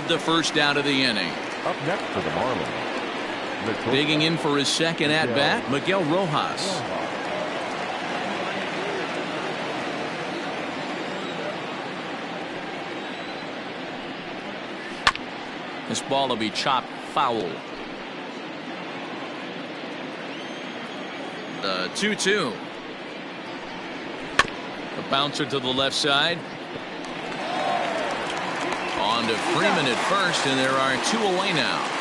the first out of the inning. Up next for the Marlins. Digging in for his second at-bat, Miguel Rojas. This ball will be chopped foul. The 2-2. The bouncer to the left side. On to Freeman at first, and there are 2 away now.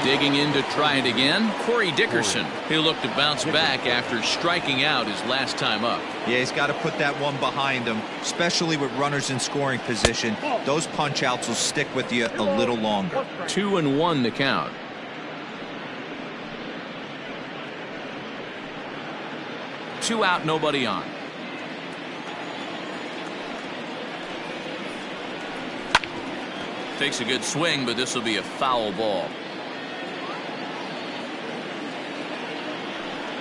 Digging in to try it again, Corey Dickerson. He'll look to bounce back after striking out his last time up. Yeah, he's got to put that one behind him, especially with runners in scoring position. Those punch outs will stick with you a little longer. 2-1 the count. Two out, nobody on. Takes a good swing, but this will be a foul ball.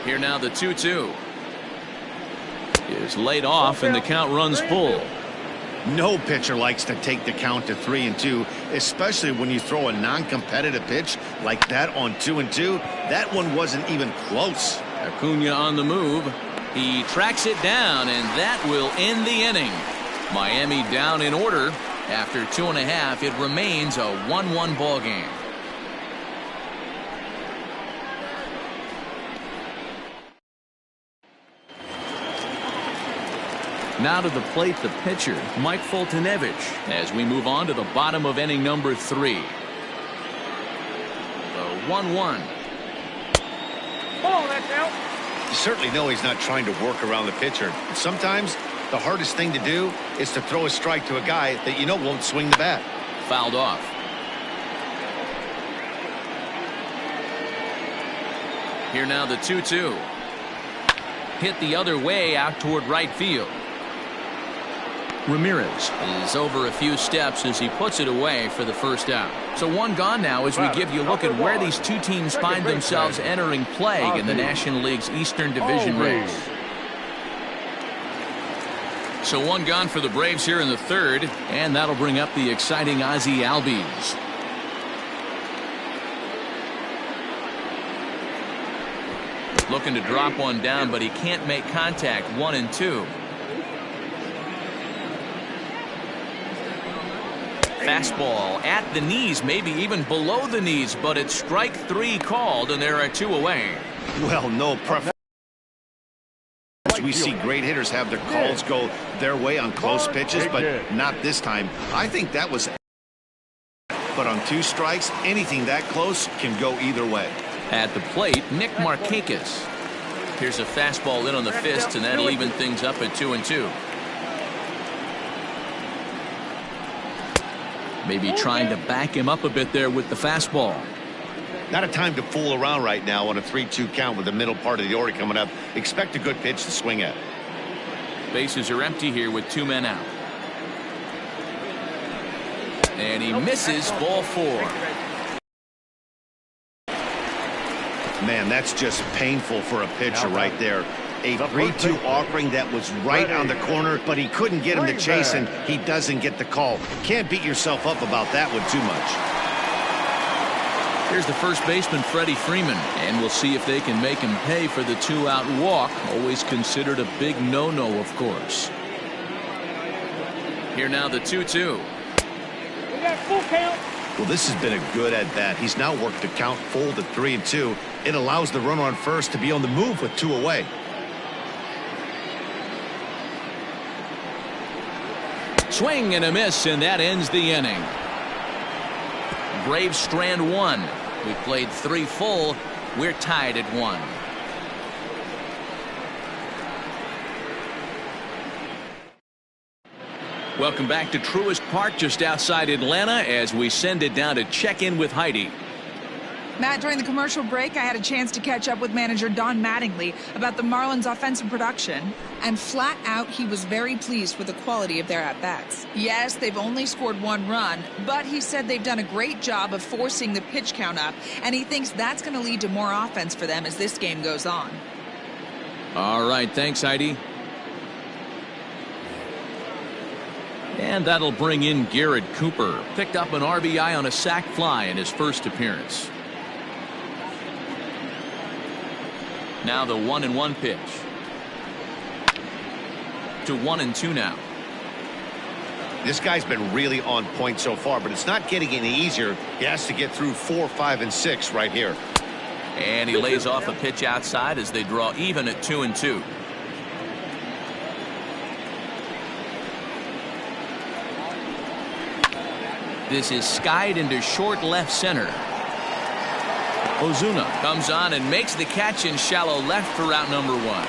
Here now the 2-2 is laid off, and the count runs full. No pitcher likes to take the count to 3-2, especially when you throw a non-competitive pitch like that on 2-2. That one wasn't even close. Acuna on the move. He tracks it down, and that will end the inning. Miami down in order. After 2.5, it remains a 1-1 ball game. Now to the plate, the pitcher, Mike Foltynewicz, as we move on to the bottom of inning number 3. The 1-1. Oh, that's out. You certainly know he's not trying to work around the pitcher. Sometimes the hardest thing to do is to throw a strike to a guy that you know won't swing the bat. Fouled off. Here now the 2-2. Hit the other way out toward right field. Ramirez is over a few steps as he puts it away for the first out. So 1 gone now as we give you a look at where these two teams find themselves entering play in the National League's Eastern Division race. So 1 gone for the Braves here in the 3rd, and that'll bring up the exciting Ozzie Albies. Looking to drop one down, but he can't make contact. 1-2. Fastball at the knees, maybe even below the knees, but it's strike 3 called, and there are 2 away. Well, no preference. We see great hitters have their calls go their way on close pitches, but not this time. I think that was. But on 2 strikes, anything that close can go either way. At the plate, Nick Markakis. Here's a fastball in on the fist, and that'll even things up at 2-2. Maybe trying to back him up a bit there with the fastball. Not a time to fool around right now on a 3-2 count with the middle part of the order coming up. Expect a good pitch to swing at. Bases are empty here with 2 men out. And he misses, ball 4. Man, that's just painful for a pitcher right there. A 3-2 offering that was right on the corner, but he couldn't get him to chase, and he doesn't get the call. Can't beat yourself up about that one too much. Here's the first baseman, Freddie Freeman, and we'll see if they can make him pay for the 2-out walk. Always considered a big no-no, of course. Here now the 2-2. We got full count. Well, this has been a good at-bat. He's now worked the count full to 3-2. It allows the runner on first to be on the move with 2 away. Swing and a miss, and that ends the inning. Braves strand 1. We played 3 full. We're tied at 1. Welcome back to Truist Park just outside Atlanta as we send it down to check in with Heidi. Matt, during the commercial break, I had a chance to catch up with manager Don Mattingly about the Marlins' offensive production. And flat out, he was very pleased with the quality of their at-bats. Yes, they've only scored 1 run, but he said they've done a great job of forcing the pitch count up, and he thinks that's going to lead to more offense for them as this game goes on. All right, thanks, Heidi. And that'll bring in Garrett Cooper. Picked up an RBI on a sac fly in his first appearance. Now the 1-1 pitch. To 1-2 now. This guy's been really on point so far, but it's not getting any easier. He has to get through 4, 5, and 6 right here. And he lays off a pitch outside as they draw even at 2-2. This is skied into short left center. Ozuna comes on and makes the catch in shallow left for out number 1. Now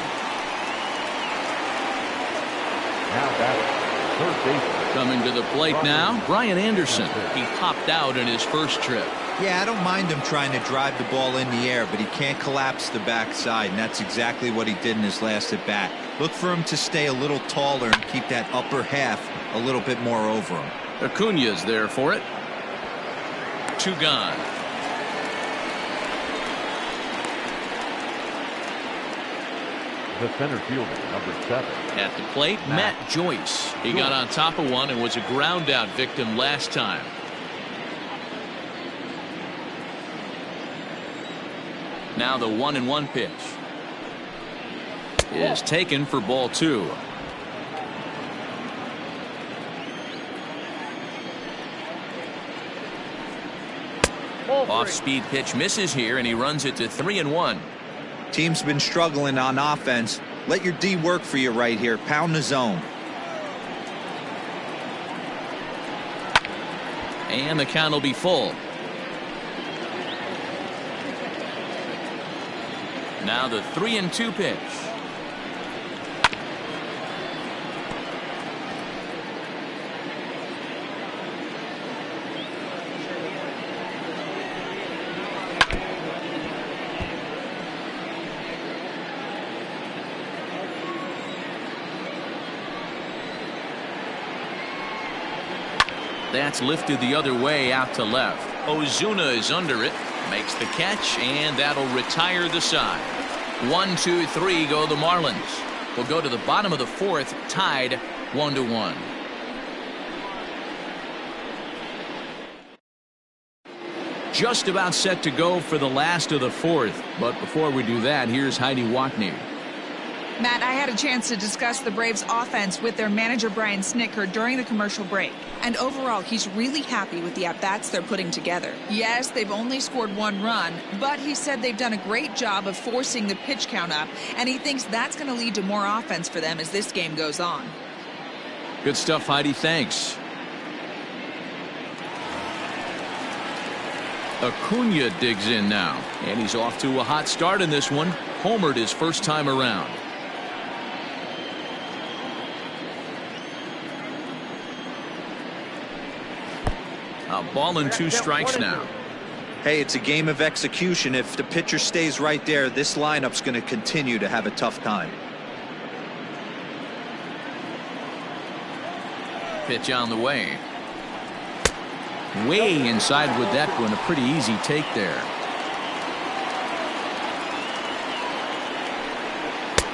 that's third base. Coming to the plate now, Brian Anderson. He popped out in his first trip. Yeah, I don't mind him trying to drive the ball in the air, but he can't collapse the backside, and that's exactly what he did in his last at bat. Look for him to stay a little taller and keep that upper half a little bit more over him. Acuna's there for it. 2 gone. The center fielder, number 7. At the plate, Matt Joyce. He got on top of one and was a ground out victim last time. Now the 1-1 pitch is taken for ball 2. Off-speed pitch misses here, and he runs it to 3-1. Team's been struggling on offense. Let your D work for you right here. Pound the zone. And the count will be full. Now the 3-2 pitch. That's lifted the other way out to left. Ozuna is under it, makes the catch, and that'll retire the side. 1, 2, 3 go the Marlins. We'll go to the bottom of the 4th, tied 1-1. Just about set to go for the last of the 4th, but before we do that, here's Heidi Watney. Matt, I had a chance to discuss the Braves' offense with their manager Brian Snitker during the commercial break. And overall, he's really happy with the at-bats they're putting together. Yes, they've only scored 1 run, but he said they've done a great job of forcing the pitch count up, and he thinks that's going to lead to more offense for them as this game goes on. Good stuff, Heidi. Thanks. Acuna digs in now, and he's off to a hot start in this one. Homered his first time around. A ball and 2 strikes now. Hey, it's a game of execution. If the pitcher stays right there, this lineup's going to continue to have a tough time. Pitch on the way. Way inside with that one. A pretty easy take there.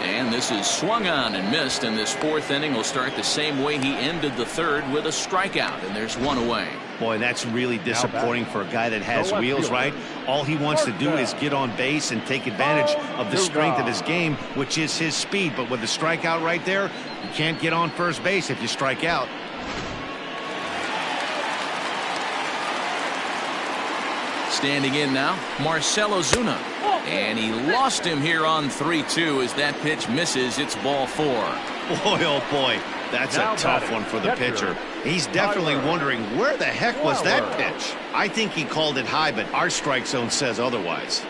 And this is swung on and missed, and this 4th inning will start the same way he ended the 3rd, with a strikeout, and there's 1 away. Boy, that's really disappointing for a guy that has wheels, right? All he wants to do is get on base and take advantage of the strength of his game, which is his speed. But with the strikeout right there, you can't get on first base if you strike out. Standing in now, Marcell Ozuna. And he lost him here on 3-2 as that pitch misses. It's ball 4. Boy, oh boy, that's a tough one for the pitcher. He's definitely wondering, where the heck was that pitch? I think he called it high, but our strike zone says otherwise.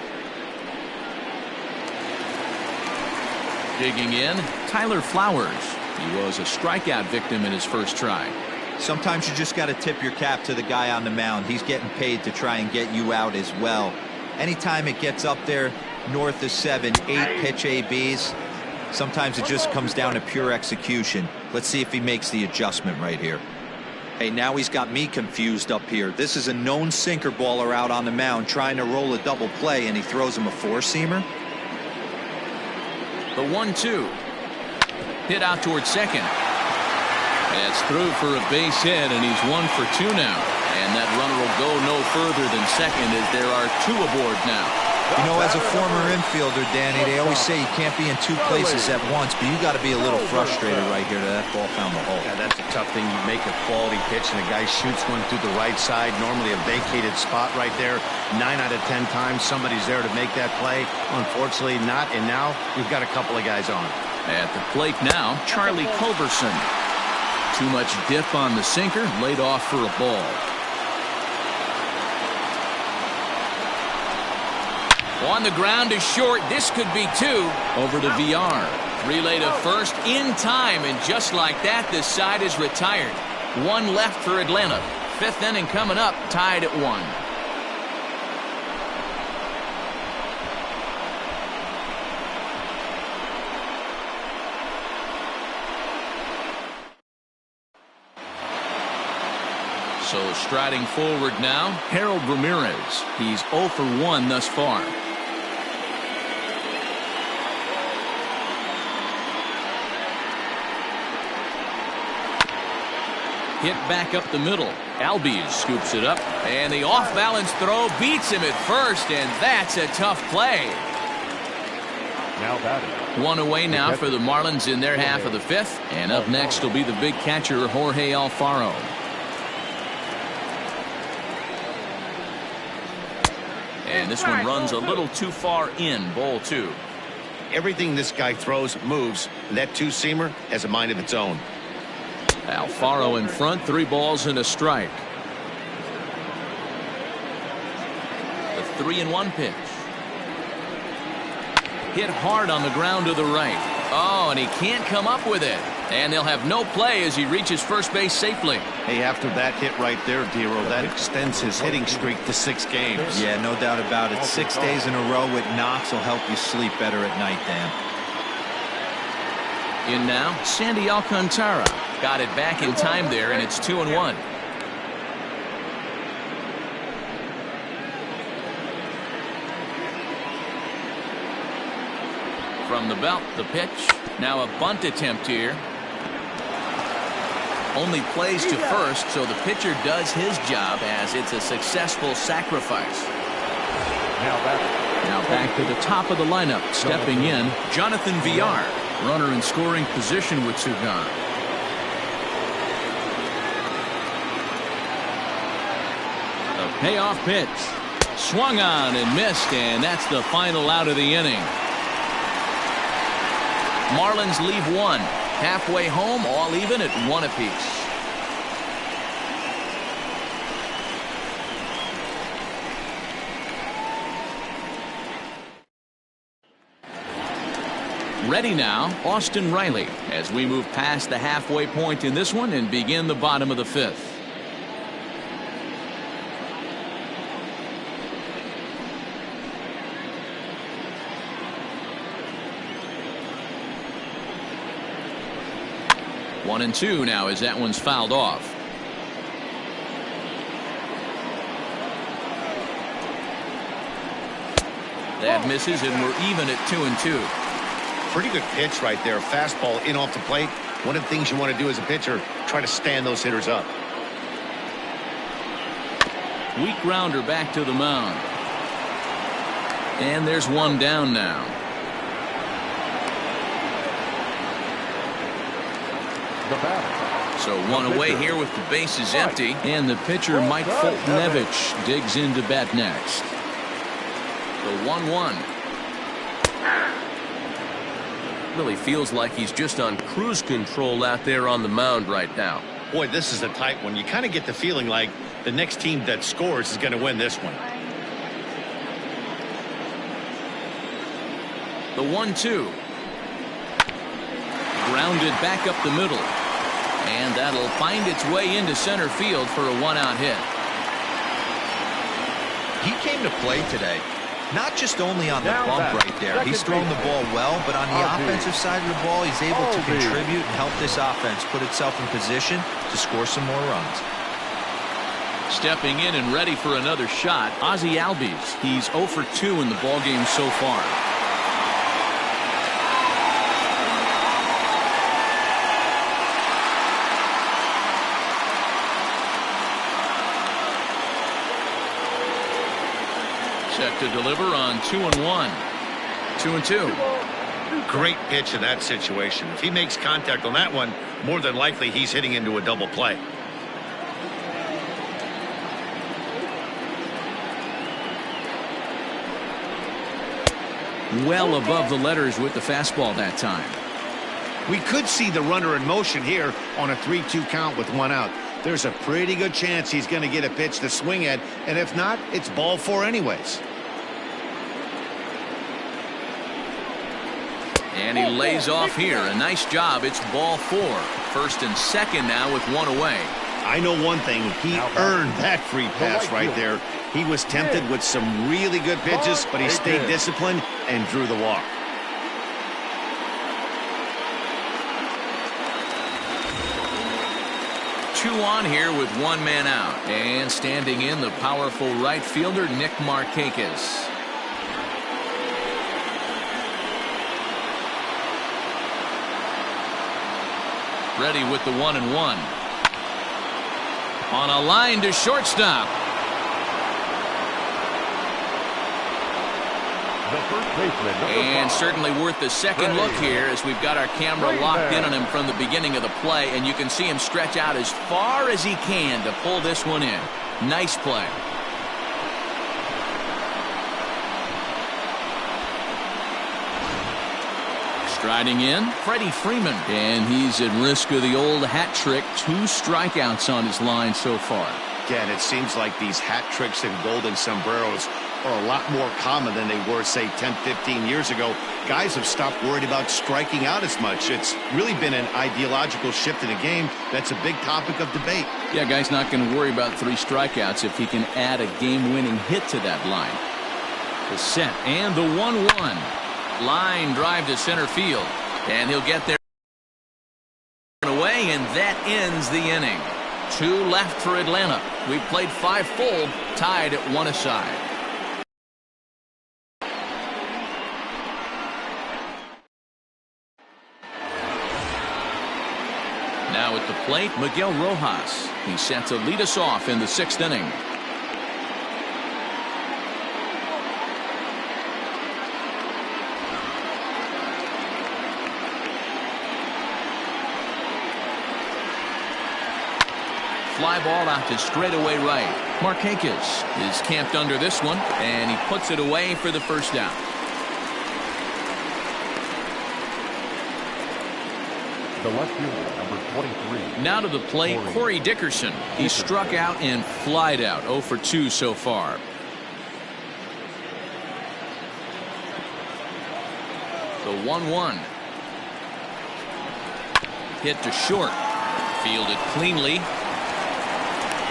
Digging in, Tyler Flowers. He was a strikeout victim in his first try. Sometimes you just got to tip your cap to the guy on the mound. He's getting paid to try and get you out as well. Anytime it gets up there north of 7, 8 pitch ABs, sometimes it just comes down to pure execution. Let's see if he makes the adjustment right here. Hey, now he's got me confused up here. This is a known sinker baller out on the mound trying to roll a double play, and he throws him a 4-seamer. The 1-2. Hit out towards second. That's through for a base hit, and he's 1 for 2 now. And that runner will go no further than second as there are 2 aboard now. You know, as a former infielder, Danny, they always say you can't be in 2 places at once, but you got to be a little frustrated right here that ball found the hole. Yeah, that's a tough thing. You make a quality pitch, and a guy shoots one through the right side, normally a vacated spot right there. 9 out of 10 times, somebody's there to make that play. Unfortunately, not, and now we've got a couple of guys on. At the plate now, Charlie Culberson. Too much dip on the sinker, laid off for a ball. On the ground is short. This could be 2. Over to VR. Relay to first in time, and just like that, this side is retired. 1 left for Atlanta. 5th inning coming up, tied at 1. So striding forward now, Harold Ramirez. He's 0 for 1 thus far. Hit back up the middle. Albies scoops it up, and the off-balance throw beats him at first, and that's a tough play. Now batting. 1 away now for the Marlins in their half of the 5th, and up next will be the big catcher Jorge Alfaro. And this one runs a little too far in, ball 2. Everything this guy throws moves. That 2-seamer has a mind of its own. Alfaro in front, 3 balls and a strike. The 3-1 pitch. Hit hard on the ground to the right. Oh, and he can't come up with it. And they'll have no play as he reaches first base safely. Hey, after that hit right there, Dero, that extends his hitting streak to 6 games. Yeah, no doubt about it. 6 days in a row with knocks will help you sleep better at night, Dan. In now, Sandy Alcantara. Got it back in time there, and it's 2-1. From the belt, the pitch. Now a bunt attempt here. Only plays to first, so the pitcher does his job as it's a successful sacrifice. Now back to the top of the lineup. Stepping in, Jonathan VR. Runner in scoring position with 2 gone. A payoff pitch. Swung on and missed, and that's the final out of the inning. Marlins leave 1. Halfway home, all even at 1 apiece. Ready now, Austin Riley, as we move past the halfway point in this one and begin the bottom of the 5th. One and 2 now as that one's fouled off. That misses, and we're even at 2 and 2. Pretty good pitch right there. Fastball in off the plate. One of the things you want to do as a pitcher, try to stand those hitters up. Weak grounder back to the mound. And there's 1 down now. So 1 away here with the bases empty. And the pitcher, Mike Foltynewicz, digs into bat next. The 1-1. Really feels like he's just on cruise control out there on the mound right now. Boy, this is a tight one. You kind of get the feeling like the next team that scores is going to win this one. The 1-2. Grounded back up the middle. And that'll find its way into center field for a 1-out hit. He came to play today. Not just only on the bump right there. He's thrown the ball well, but on the offensive side of the ball, he's able to contribute and help this offense put itself in position to score some more runs. Stepping in and ready for another shot, Ozzie Albies. He's 0 for 2 in the ballgame so far. Set to deliver on 2-1. 2-2. Great pitch in that situation. If he makes contact on that one, more than likely he's hitting into a double play. Well above the letters with the fastball that time. We could see the runner in motion here on a 3-2 count with 1 out. There's a pretty good chance he's going to get a pitch to swing at, and if not, it's ball 4 anyways. And he lays off here. A nice job. It's ball 4. First and second now with 1 away. I know one thing. He earned that free pass right there. He was tempted with some really good pitches, but he stayed disciplined and drew the walk. Two on here with 1 man out. And standing in, the powerful right fielder, Nick Markakis. Ready with the 1-1. On a line to shortstop. The first baseman, And certainly worth the second look here as we've got our camera locked in on him from the beginning of the play, and you can see him stretch out as far as he can to pull this one in. Nice play. Striding in, Freddie Freeman, and he's at risk of the old hat trick. 2 strikeouts on his line so far. Again, it seems like these hat tricks and golden sombreros are a lot more common than they were, say, 10, 15 years ago. Guys have stopped worried about striking out as much. It's really been an ideological shift in the game. That's a big topic of debate. Yeah, guy's not going to worry about 3 strikeouts if he can add a game-winning hit to that line. The set and the 1-1. Line drive to center field. And he'll get there away, and that ends the inning. 2 left for Atlanta. We've played 5 full, tied at 1 aside. Now at the plate, Miguel Rojas. He's set to lead us off in the 6th inning. Fly ball out to straightaway right. Markakis is camped under this one, and he puts it away for the first down. The left fielder, number 23. Now to the plate, Corey Dickerson. He struck out and flied out. 0 for 2 so far. The 1-1. Hit to short. Fielded cleanly.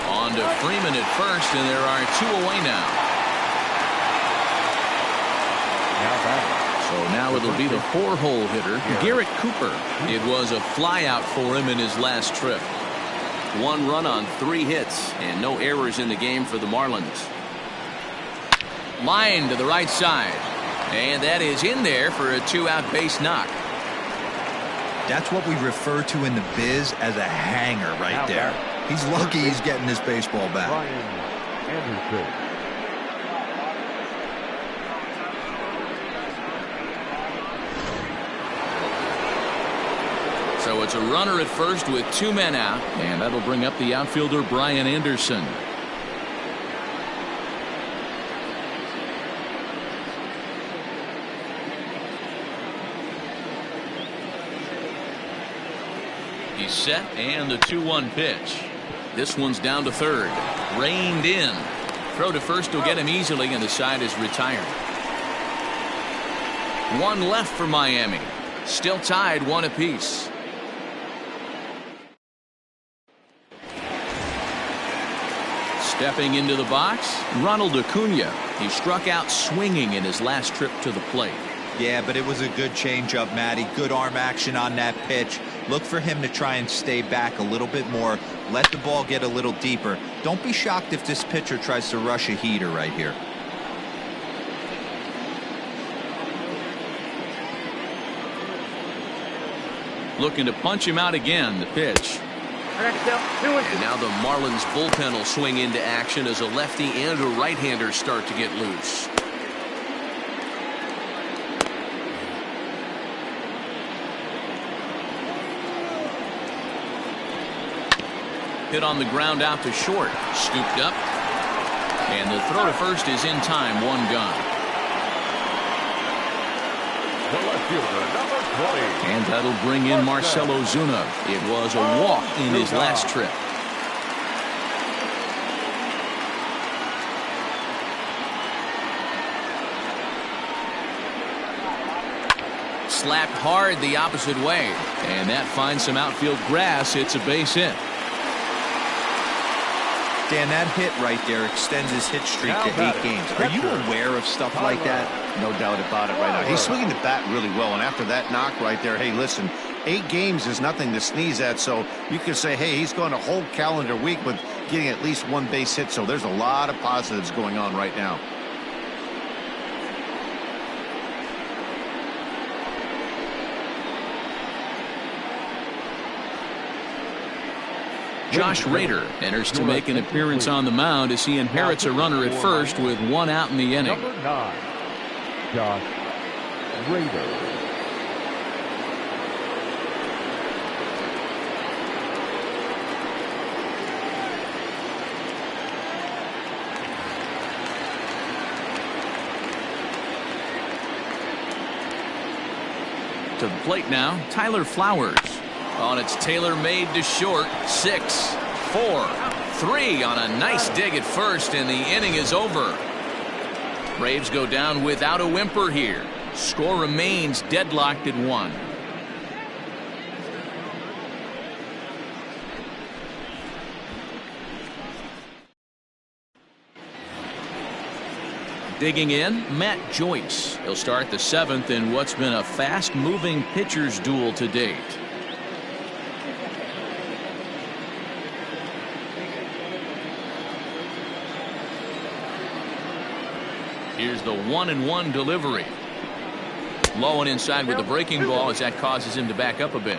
On to Freeman at first, and there are 2 away now. So now it'll be the 4-hole hitter, Garrett Cooper. It was a flyout for him in his last trip. 1 run on 3 hits, and no errors in the game for the Marlins. Line to the right side, and that is in there for a 2-out base knock. That's what we refer to in the biz as a hanger right there. He's lucky he's getting this baseball back. So it's a runner at first with 2 men out, and that'll bring up the outfielder Brian Anderson. He's set, and the 2-1 pitch. This one's down to third. Reined in. Throw to first will get him easily, and the side is retired. 1 left for Miami. Still tied 1 apiece. Stepping into the box, Ronald Acuna. He struck out swinging in his last trip to the plate. Yeah, but it was a good changeup, Matty. Good arm action on that pitch. Look for him to try and stay back a little bit more. Let the ball get a little deeper. Don't be shocked if this pitcher tries to rush a heater right here. Looking to punch him out again, the pitch. And now the Marlins bullpen will swing into action as a lefty and a right-hander start to get loose. hit on the ground out to short. Scooped up. And the throw to first is in time. One gone. The left fielder, number 20. And that'll bring in Marcelo Zuna. It was a walk in his last trip. Slapped hard the opposite way. And that finds some outfield grass. It's a base hit. Dan, that hit right there extends his hit streak to 8 games. Are you aware of stuff like that? No doubt about it right now. He's swinging the bat really well, and after that knock right there, hey, listen, 8 games is nothing to sneeze at, so you can say, hey, he's going a whole calendar week with getting at least 1 base hit, so there's a lot of positives going on right now. Josh Rader enters to make an appearance on the mound as he inherits a runner at first with 1 out in the inning. Number 9, Josh Rader. To the plate now, Tyler Flowers. On its tailor-made to short. 6, 4, 3 on a nice dig at first, and the inning is over. Braves go down without a whimper here. Score remains deadlocked at 1. Digging in, Matt Joyce. He'll start the 7th in what's been a fast-moving pitcher's duel to date. Here's the 1-1 delivery. Low and inside with the breaking ball as that causes him to back up a bit.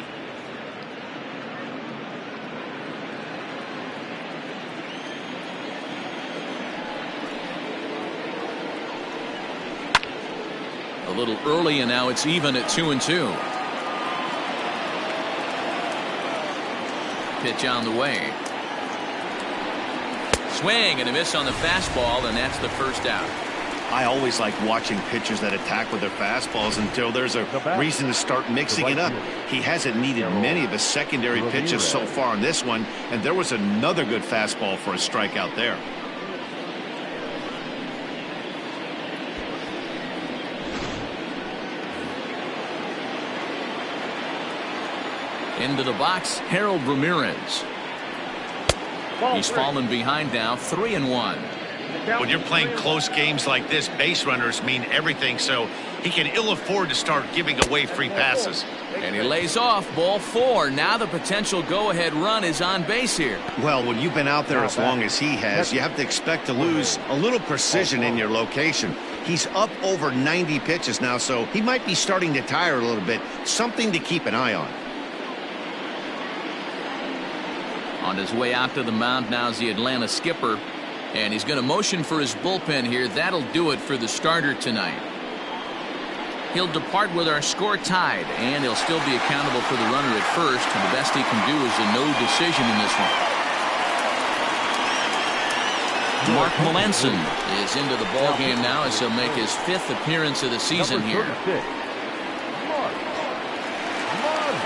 A little early, and now it's even at 2-2. Pitch on the way. Swing and a miss on the fastball, and that's the first out. I always like watching pitchers that attack with their fastballs until there's a reason to start mixing it up. He hasn't needed many of his secondary pitches so far on this one, and there was another good fastball for a strikeout there. Into the box, Harold Ramirez. He's fallen behind now, 3-1. When you're playing close games like this, base runners mean everything, so he can ill afford to start giving away free passes. And he lays off, ball 4. Now the potential go-ahead run is on base here. Well, when you've been out there as long as he has, you have to expect to lose a little precision in your location. He's up over 90 pitches now, so he might be starting to tire a little bit. Something to keep an eye on. On his way out to the mound now is the Atlanta skipper. And he's going to motion for his bullpen here. That'll do it for the starter tonight. He'll depart with our score tied, and he'll still be accountable for the runner at first. And the best he can do is a no decision in this one. Mark Melanson is into the ball game now as he'll make his 5th appearance of the season here. Mark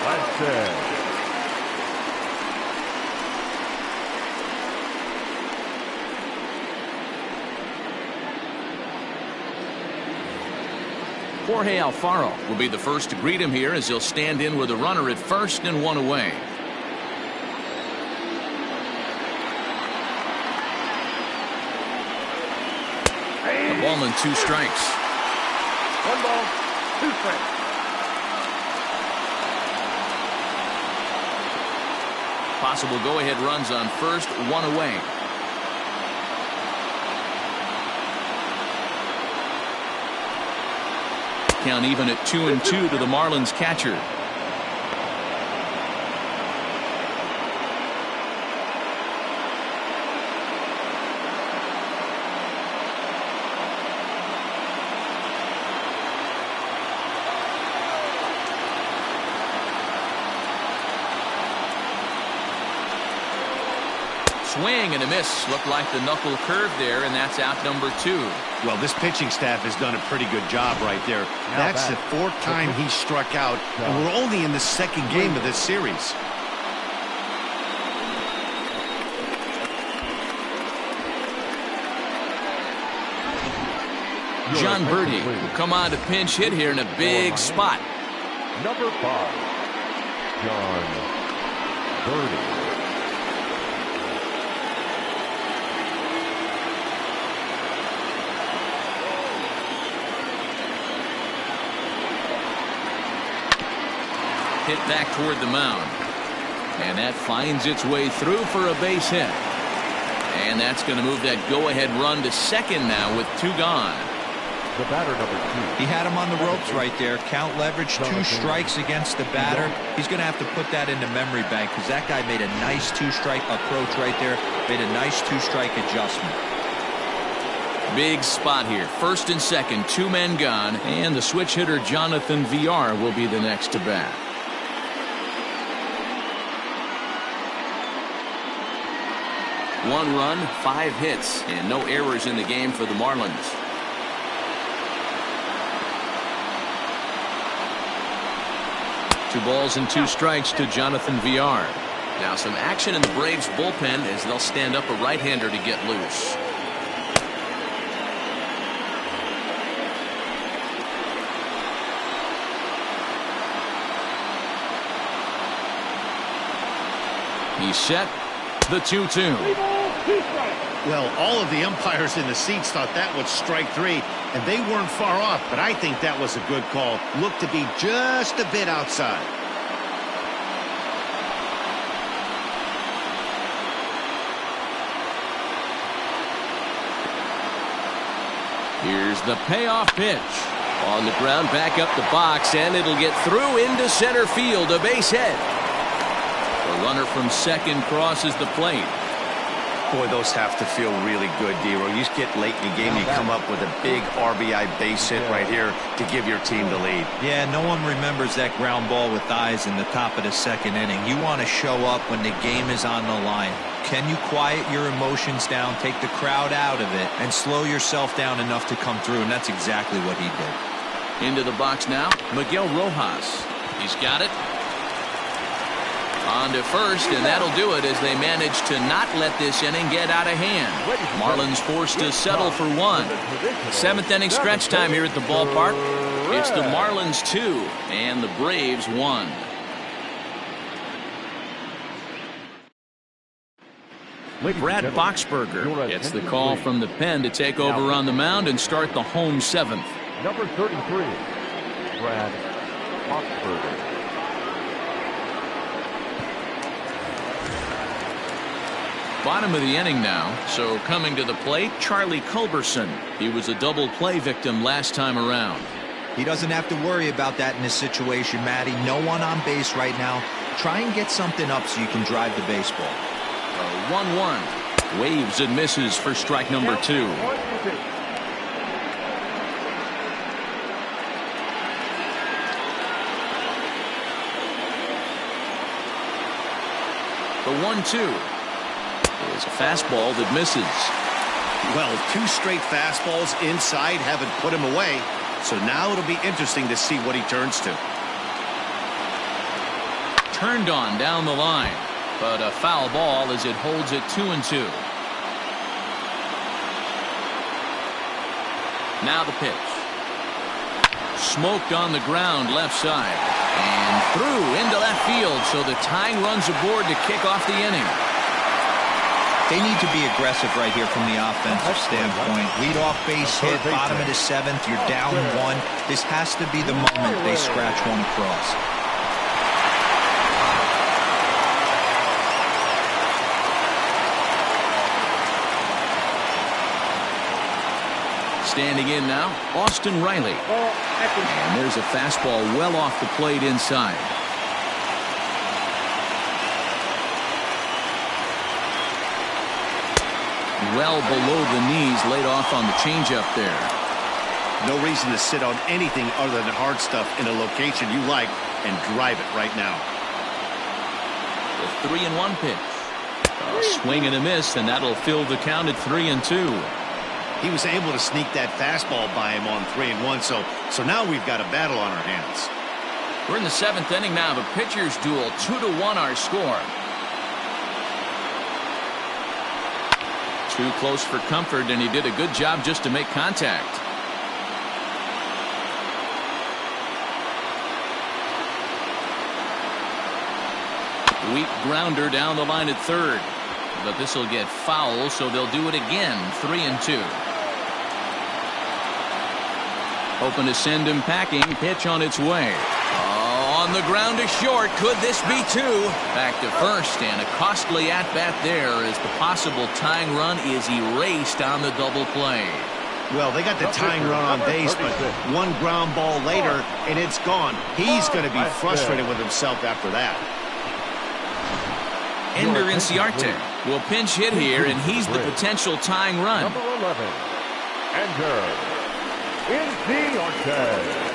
Melanson. Jorge Alfaro will be the first to greet him here as he'll stand in with a runner at first and 1 away. A ball and 2 strikes. 1 ball, 2 strikes. Possible go-ahead runs on first, 1 away. Count even at 2-2 to the Marlins catcher. Swing and a miss. Looked like the knuckle curve there, and that's out number 2. Well, this pitching staff has done a pretty good job right there. That's the 4th time he struck out, and we're only in the 2nd game of this series. John Birdie will come on to pinch hit here in a big spot. Number 5, John Birdie. Hit back toward the mound. And that finds its way through for a base hit. And that's going to move that go-ahead run to second now with 2 gone. The batter, number 2. He had him on the ropes right there. Count leverage, 2 strikes against the batter. He's going to have to put that into memory bank because that guy made a nice 2-strike approach right there. Made a nice 2-strike adjustment. Big spot here. 1st and 2nd, 2 men gone. And the switch hitter Jonathan VR will be the next to bat. One run, 5 hits, and no errors in the game for the Marlins. Two balls and 2 strikes to Jonathan VR. Now some action in the Braves bullpen as they'll stand up a right-hander to get loose. He's set. The 2-2. Well, all of the umpires in the seats thought that was strike 3, and they weren't far off, but I think that was a good call. Looked to be just a bit outside. Here's the payoff pitch. On the ground, back up the box, and it'll get through into center field, a base hit. The runner from second crosses the plate. Boy, those have to feel really good, D-Row. You get late in the game, you come up with a big RBI base hit right here to give your team the lead. Yeah, no one remembers that ground ball with eyes in the top of the 2nd inning. You want to show up when the game is on the line. Can you quiet your emotions down, take the crowd out of it, and slow yourself down enough to come through? And that's exactly what he did. Into the box now, Miguel Rojas. He's got it. On to first, and that'll do it as they manage to not let this inning get out of hand. Marlins forced to settle for 1. 7th inning stretch time here at the ballpark. It's the Marlins 2 and the Braves 1. Brad Boxberger gets the call from the pen to take over on the mound and start the home 7th. Number 33, Brad Boxberger. Bottom of the inning now, so coming to the plate, Charlie Culberson. He was a double play victim last time around. He doesn't have to worry about that in this situation, Matty. No one on base right now. Try and get something up so you can drive the baseball. 1-1. Waves and misses for strike number 2. The 1-2. It's a fastball that misses. Well, 2 straight fastballs inside haven't put him away. So now it'll be interesting to see what he turns to. Turned on down the line, but a foul ball as it holds it 2-2. Now the pitch. Smoked on the ground left side and through into left field, so the tying runs aboard to kick off the inning. They need to be aggressive right here from the offensive standpoint. Lead off base hit, bottom of the 7th, you're down 1. This has to be the moment they scratch one across. Standing in now, Austin Riley. And there's a fastball well off the plate inside. Well below the knees, laid off on the changeup there. No reason to sit on anything other than hard stuff in a location you like and drive it right now. The 3-1 pitch. A swing and a miss, and that'll fill the count at 3-2. He was able to sneak that fastball by him on 3-1, so now we've got a battle on our hands. We're in the 7th inning now of a pitcher's duel. 2-1 our score. Too close for comfort, and he did a good job just to make contact. Weak grounder down the line at third. But this will get foul, so they'll do it again. 3-2. Hoping to send him packing. Pitch on its way. Oh, on the ground to short. Could this be two? Back to first, and a costly at-bat there as the possible tying run is erased on the double play. Well, they got the tying run on base, but one ground ball later, and it's gone. He's going to be frustrated with himself after that. Ender Inciarte will pinch hit here, and he's the potential tying run. Number 11, Ender Inciarte.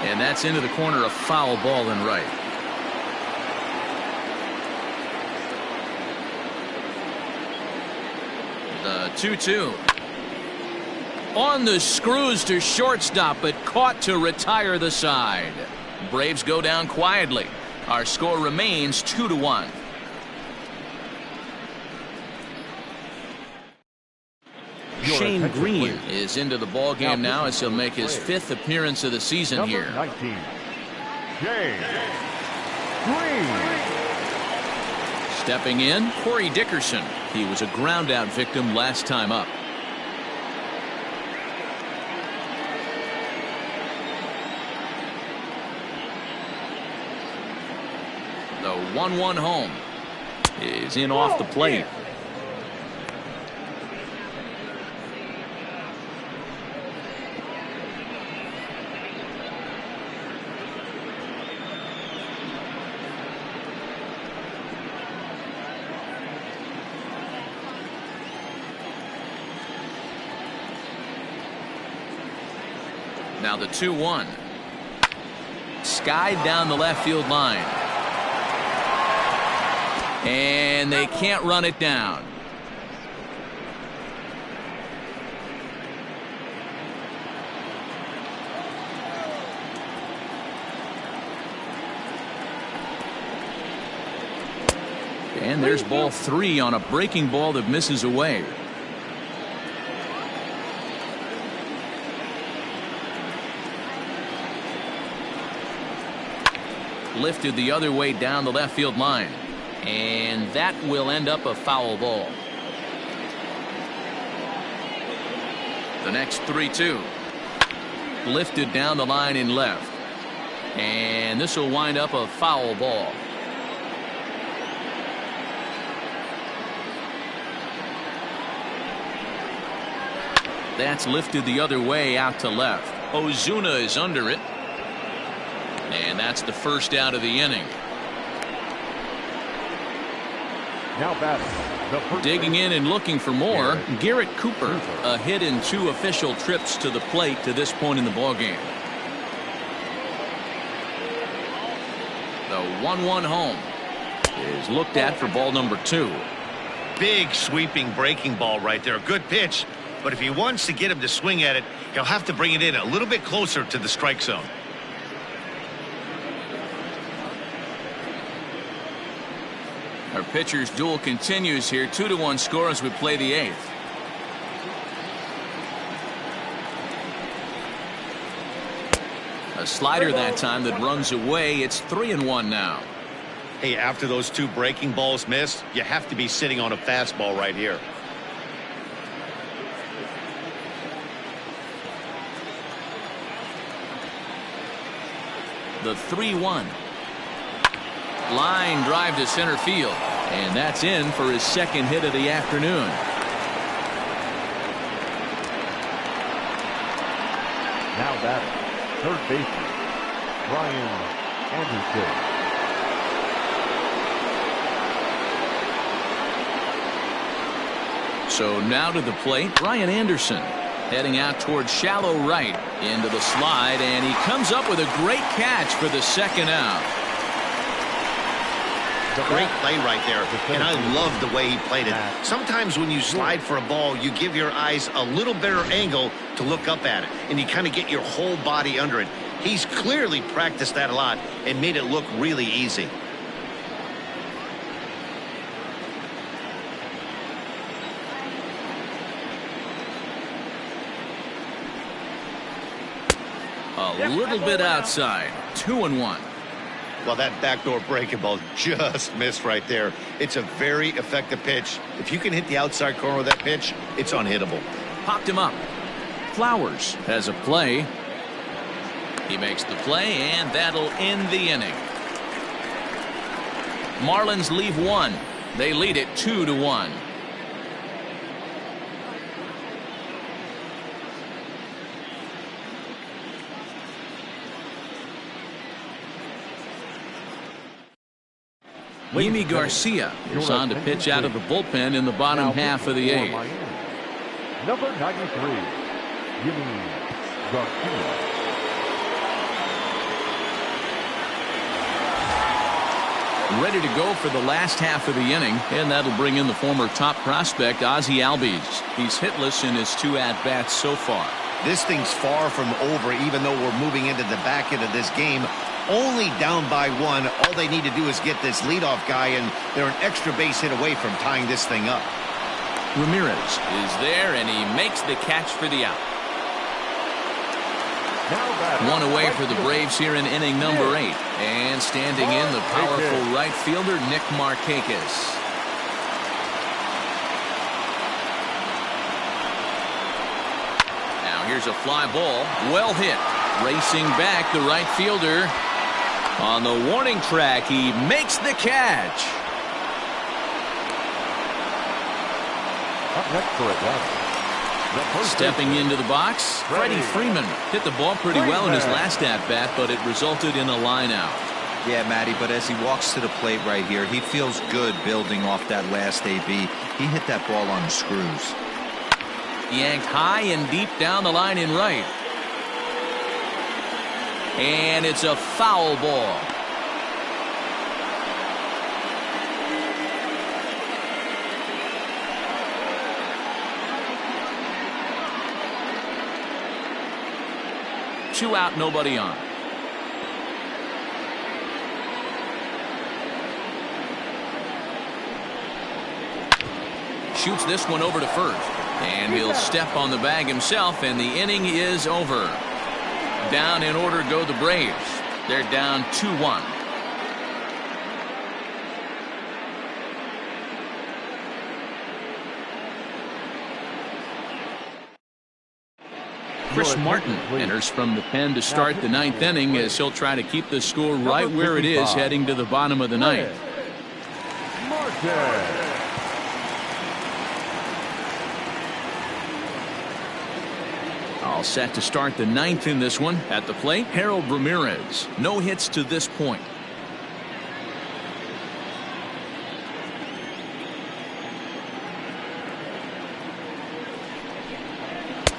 And that's into the corner, a foul ball and right. The 2-2. On the screws to shortstop, but caught to retire the side. Braves go down quietly. Our score remains 2-1. Shane Green is into the ball game now as he'll make his 5th appearance of the season Number here. 19, Shane Green. Stepping in, Corey Dickerson. He was a ground out victim last time up. The 1-1 home is in off the plate. Now the 2-1. Skied down the left field line. And they can't run it down. And there's ball 3 on a breaking ball that misses away. Lifted the other way down the left field line. And that will end up a foul ball. The next 3-2. Lifted down the line in left. And this will wind up a foul ball. That's lifted the other way out to left. Ozuna is under it. And that's the first out of the inning. Now batting. Digging in and looking for more, Garrett Cooper. A hit in 2 official trips to the plate to this point in the ballgame. The 1-1 home is looked at for ball number 2. Big sweeping breaking ball right there. A good pitch. But if he wants to get him to swing at it, he'll have to bring it in a little bit closer to the strike zone. Our pitcher's duel continues here. 2-1 score as we play the 8th. A slider that time that runs away. It's 3-1 now. Hey, after those 2 breaking balls missed, you have to be sitting on a fastball right here. The 3-1. Line drive to center field. And that's in for his 2nd hit of the afternoon. Now batting. Third baseman, Brian Anderson. So now to the plate, Brian Anderson. Heading out towards shallow right into the slide, and he comes up with a great catch for the second out. Great play right there, and I love the way he played it. Sometimes when you slide for a ball, you give your eyes a little better angle to look up at it, and you kind of get your whole body under it. He's clearly practiced that a lot and made it look really easy. A little bit outside. 2-1. Well, that backdoor breaking ball just missed right there. It's a very effective pitch. If you can hit the outside corner of that pitch, it's unhittable. Popped him up. Flowers has a play. He makes the play, and that'll end the inning. Marlins leave one. They lead it 2-1. Yimi Garcia is on to pitch out of the bullpen in the bottom half of the eighth. Number 93, Yimi Garcia. Ready to go for the last half of the inning, and that'll bring in the former top prospect Ozzie Albies. He's hitless in his 2 at-bats so far. This thing's far from over, even though we're moving into the back end of this game. Only down by 1. All they need to do is get this leadoff guy, and they're an extra base hit away from tying this thing up. Ramirez is there, and he makes the catch for the out. One away for the Braves here in inning number 8. And standing in, the powerful right fielder, Nick Markakis. Now here's a fly ball. Well hit. Racing back, the right fielder. On the warning track, he makes the catch. Up next for it, Stepping into the box, Freddie Freeman hit the ball pretty well in his last at-bat, but it resulted in a line out. Yeah, Matty, but as he walks to the plate right here, he feels good building off that last AB. He hit that ball on the screws. Yanked high and deep down the line in right. And it's a foul ball. Two out, nobody on. Shoots this one over to first. And he'll step on the bag himself, and the inning is over. Down in order go the Braves. They're down 2-1. Chris Martin enters from the pen to start the 9th inning, as he'll try to keep the score right where it is heading to the bottom of the 9th. All set to start the 9th in this one. At the plate, Harold Ramirez. No hits to this point.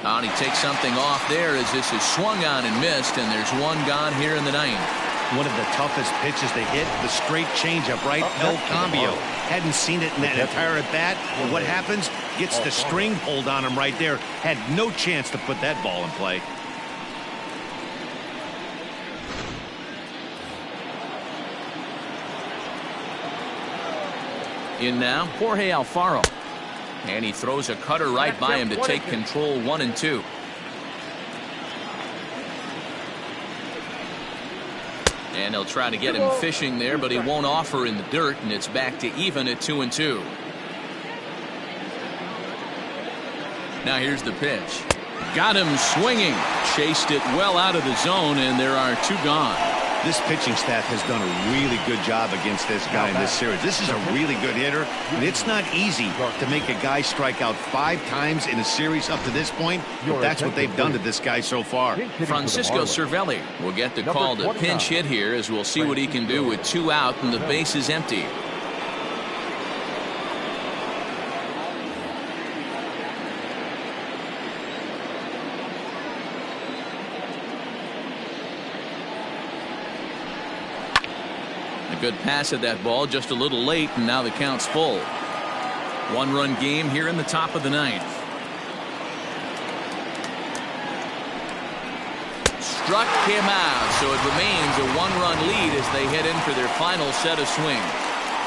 And he takes something off there as this is swung on and missed, and there's one gone here in the 9th. One of the toughest pitches to hit, the straight changeup, right? El Cambio. Hadn't seen it in that entire at-bat. And what happens? Gets the string pulled on him right there. Had no chance to put that ball in play. In now, Jorge Alfaro. And he throws a cutter right by him to take control 1-2. And he'll try to get him fishing there, but he won't offer in the dirt, and it's back to even at 2-2. Now here's the pitch. Got him swinging. Chased it well out of the zone, and there are 2 gone. This pitching staff has done a really good job against this guy in this series. This is a really good hitter, and it's not easy to make a guy strike out 5 times in a series up to this point, but that's what they've done to this guy so far. Francisco Cervelli will get the call to pinch hit here, as we'll see what he can do with 2 out and the base is empty. good pass at that ball, just a little late, and now the count's full. One-run game here in the top of the ninth. Struck him out, so it remains a one-run lead as they head in for their final set of swings.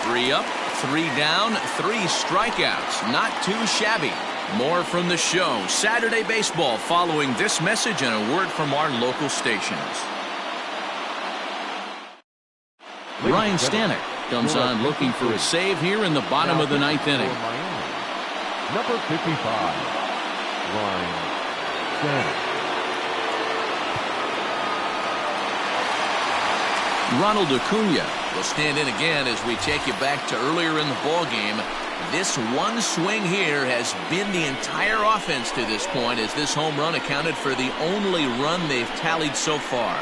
3 up, 3 down, 3 strikeouts. Not too shabby. More from the show. Saturday Baseball following this message and a word from our local stations. Ryan Stanek comes on looking for a save here in the bottom of the ninth inning. Number 55, Ryan Stanek. Ronald Acuna will stand in again as we take you back to earlier in the ball game. This one swing here has been the entire offense to this point, as this home run accounted for the only run they've tallied so far.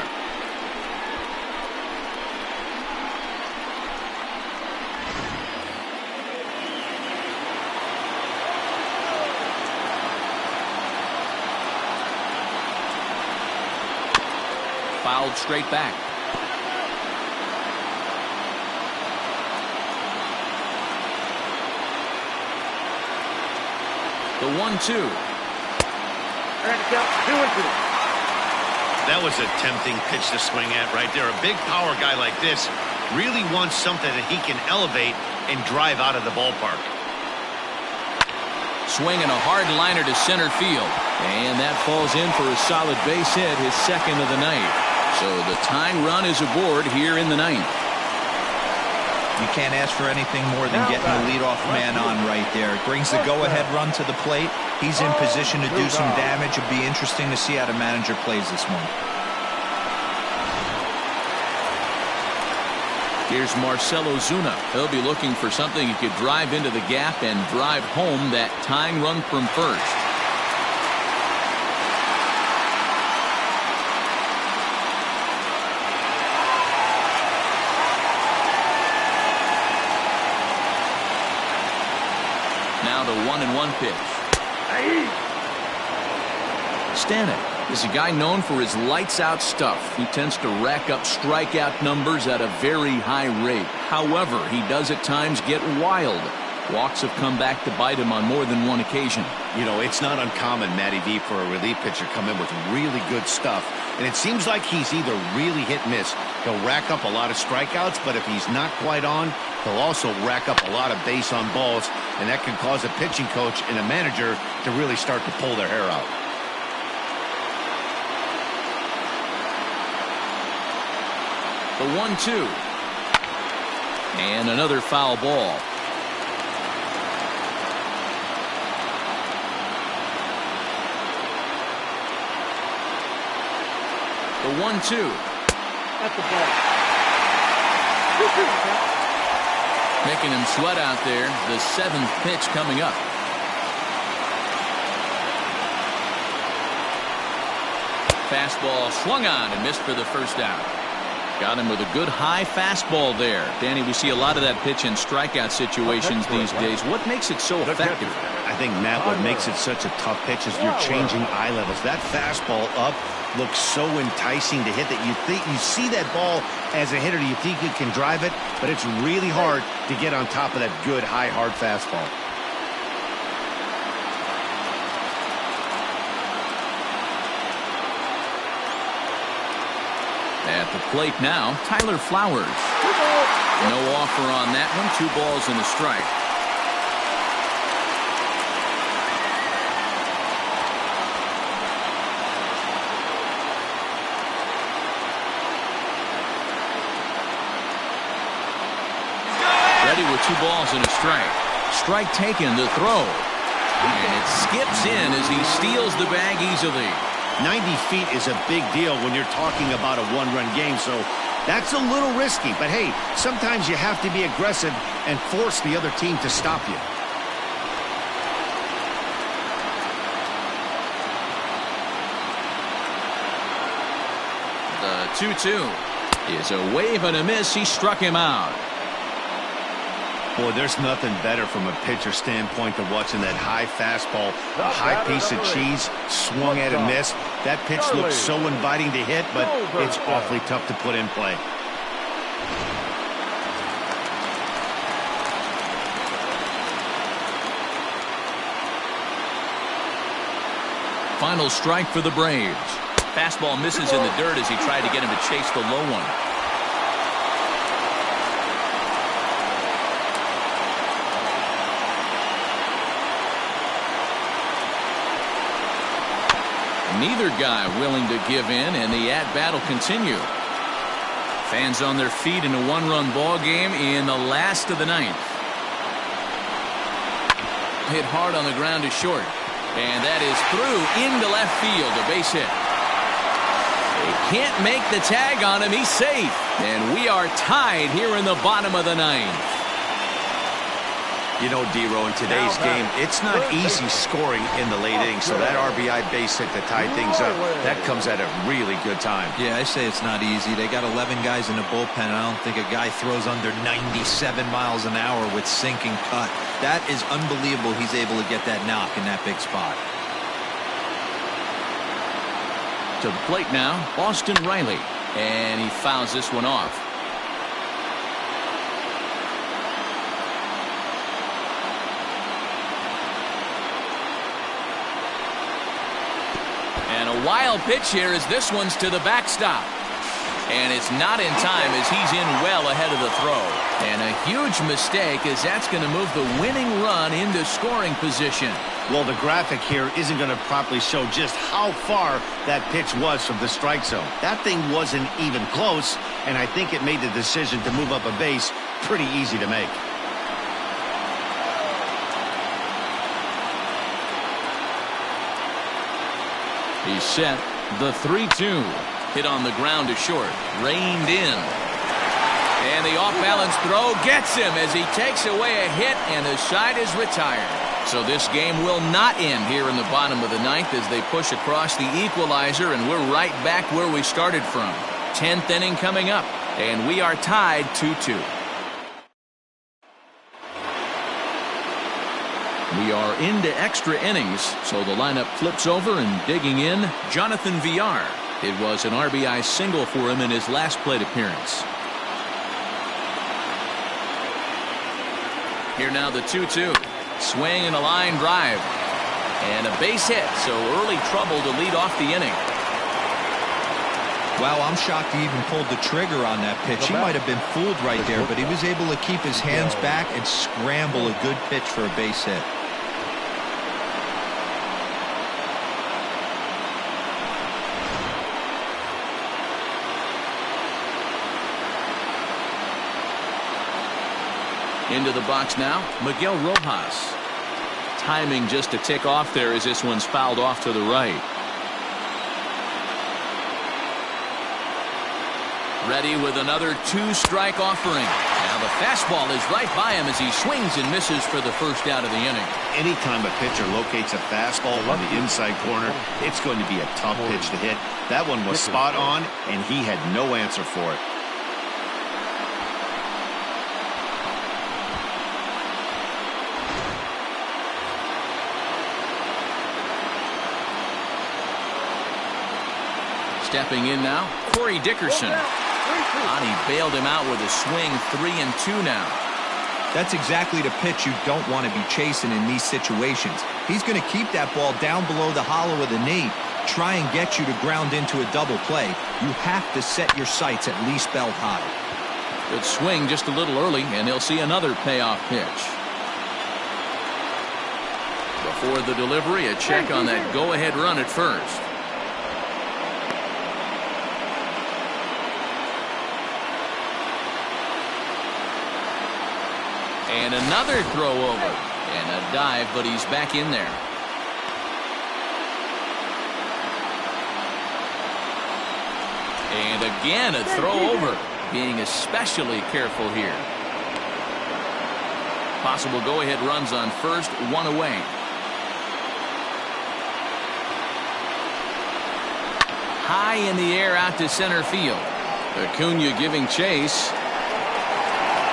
Fouled straight back. The 1-2. That was a tempting pitch to swing at right there. A big power guy like this really wants something that he can elevate and drive out of the ballpark. Swinging a hard liner to center field. And that falls in for a solid base hit, his second of the night. So the tying run is aboard here in the ninth. You can't ask for anything more than getting the leadoff man on right there. It brings the go-ahead run to the plate. He's in position to do some damage. It'll be interesting to see how the manager plays this one. Here's Marcell Ozuna. He'll be looking for something he could drive into the gap and drive home that tying run from first. Now the 1-1 pitch. Stanek is a guy known for his lights-out stuff. He tends to rack up strikeout numbers at a very high rate. However, he does at times get wild. Walks have come back to bite him on more than one occasion. You know, it's not uncommon, Matty V, for a relief pitcher come in with really good stuff. And it seems like he's either really hit-miss. He'll rack up a lot of strikeouts, but if he's not quite on, he'll also rack up a lot of base on balls, and that can cause a pitching coach and a manager to really start to pull their hair out. The 1-2. And another foul ball. The 1-2. That's the ball. Making him sweat out there. The 7th pitch coming up. Fastball swung on and missed for the first out. Got him with a good high fastball there. Danny, we see a lot of that pitch in strikeout situations these days. What makes it so effective? I think, Matt, what makes it such a tough pitch is you're changing eye levels. That fastball up looks so enticing to hit that you see that ball as a hitter, you think you can drive it, but it's really hard to get on top of that good, high, hard fastball. At the plate now, Tyler Flowers. No offer on that one. 2 balls and a strike. Ready with 2 balls and a strike. Strike taken, the throw. And it skips in as he steals the bag easily. 90 feet is a big deal when you're talking about a one-run game, so that's a little risky. But, hey, sometimes you have to be aggressive and force the other team to stop you. The 2-2 is a wave and a miss. He struck him out. Boy, there's nothing better from a pitcher standpoint than watching that high fastball, a high piece of cheese, swung at and missed. That pitch looks so inviting to hit, but it's awfully tough to put in play. final strike for the Braves. Fastball misses in the dirt as he tried to get him to chase the low one. Neither guy willing to give in, and the at-bat will continue. Fans on their feet in a one-run ball game in the last of the ninth. Hit hard on the ground to short, and that is through into left field, a base hit. They can't make the tag on him. He's safe, and we are tied here in the bottom of the ninth. You know, D-Row, in today's game, it's not easy scoring in the late innings, so that RBI base hit to tie things up, that comes at a really good time. Yeah, I say it's not easy. They got 11 guys in the bullpen, and I don't think a guy throws under 97 miles an hour with sinking cut. That is unbelievable he's able to get that knock in that big spot. To the plate now, Austin Riley, and he fouls this one off. And a wild pitch here as this one's to the backstop. And it's not in time as he's in well ahead of the throw. And a huge mistake as that's going to move the winning run into scoring position. Well, the graphic here isn't going to properly show just how far that pitch was from the strike zone. That thing wasn't even close, and I think it made the decision to move up a base pretty easy to make. He's set. The 3-2. Hit on the ground to short. Reined in. And the off-balance throw gets him as he takes away a hit, and the side is retired. So this game will not end here in the bottom of the ninth as they push across the equalizer, and we're right back where we started from. 10th inning coming up, and we are tied 2-2. We are into extra innings, so the lineup flips over, and digging in, Jonathan Villar. It was an RBI single for him in his last plate appearance. Here now the 2-2. Swing and a line drive. And a base hit, so early trouble to lead off the inning. Wow, I'm shocked he even pulled the trigger on that pitch. He might have been fooled right there, but he was able to keep his hands back and scramble a good pitch for a base hit. Into the box now, Miguel Rojas. Timing just a tick off there as this one's fouled off to the right. Ready with another two-strike offering. Now the fastball is right by him as he swings and misses for the first out of the inning. Anytime a pitcher locates a fastball on the inside corner, it's going to be a tough pitch to hit. That one was spot on, and he had no answer for it. Stepping in now, Corey Dickerson. He bailed him out with a swing, 3-2 now. That's exactly the pitch you don't want to be chasing in these situations. He's going to keep that ball down below the hollow of the knee, try and get you to ground into a double play. You have to set your sights at least belt high. Good swing just a little early, and he'll see another payoff pitch. Before the delivery, a check on that go-ahead run at first. And another throw over. And a dive, but he's back in there. And again, a throw over. Being especially careful here. Possible go-ahead runs on first, one away. High in the air out to center field. Acuna giving chase.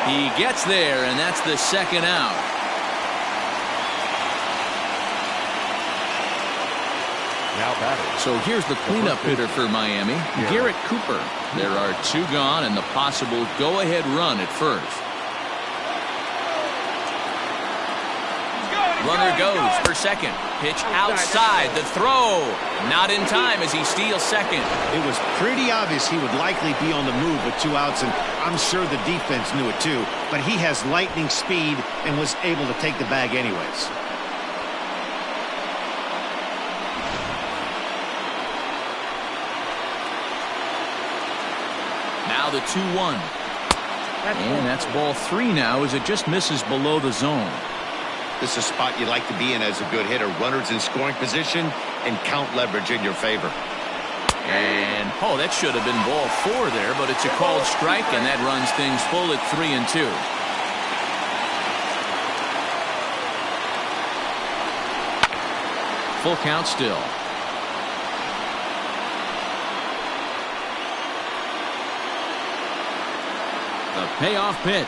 He gets there, and that's the second out. Now batting. So here's the cleanup hitter for Miami, Garrett Cooper. There are two gone and the possible go-ahead run at first. Runner goes for second. Pitch outside. The throw. Not in time as he steals second. It was pretty obvious he would likely be on the move with 2 outs, and I'm sure the defense knew it too. But he has lightning speed and was able to take the bag anyways. Now the 2-1. And that's ball 3 now as it just misses below the zone. This is a spot you like to be in as a good hitter. Runners in scoring position and count leverage in your favor. And, oh, that should have been ball 4 there, but it's a called strike, and that runs things full at 3-2. Full count still. The payoff pitch.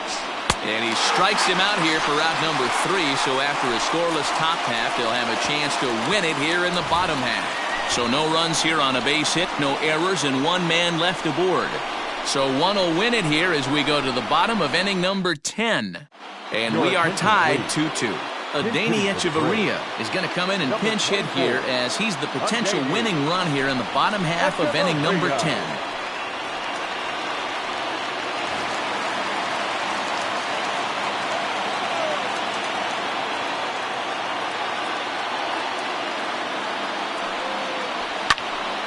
And he strikes him out here for out number 3. So after a scoreless top half, they'll have a chance to win it here in the bottom half. So no runs here on a base hit, no errors, and 1 man left aboard. So one will win it here as we go to the bottom of inning number 10. And we are tied 2-2. Adani Echeverria is going to come in and pinch hit here as he's the potential winning run here in the bottom half of inning number 10.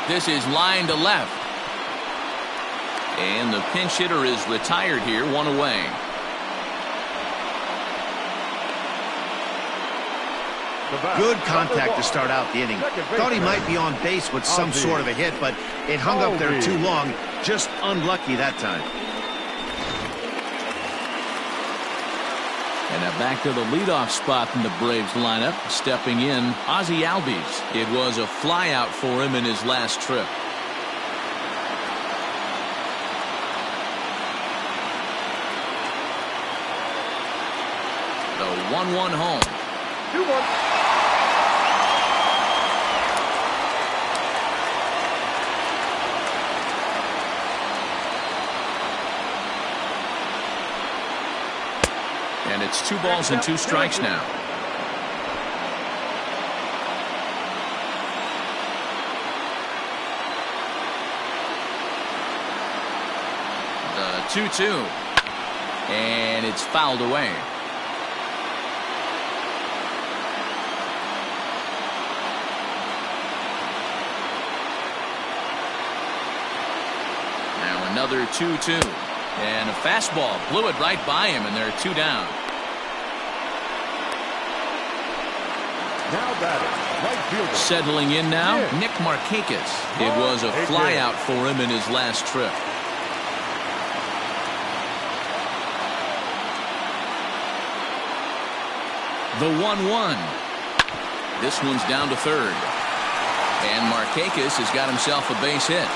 This is line to left. And the pinch hitter is retired here, 1 away. Good contact to start out the inning. Thought he might be on base with some sort of a hit, but it hung up there too long. Just unlucky that time. And now back to the leadoff spot in the Braves lineup. Stepping in, Ozzie Albies. It was a flyout for him in his last trip. The 1-1 home. 2-1. And it's 2 balls and 2 strikes now. The 2-2. And it's fouled away. Now another 2-2. And a fastball blew it right by him, and they're 2 down. Now batting, right fielder. Settling in now, Nick Markakis. It was a flyout for him in his last trip. The 1-1. This one's down to third. And Markakis has got himself a base hit.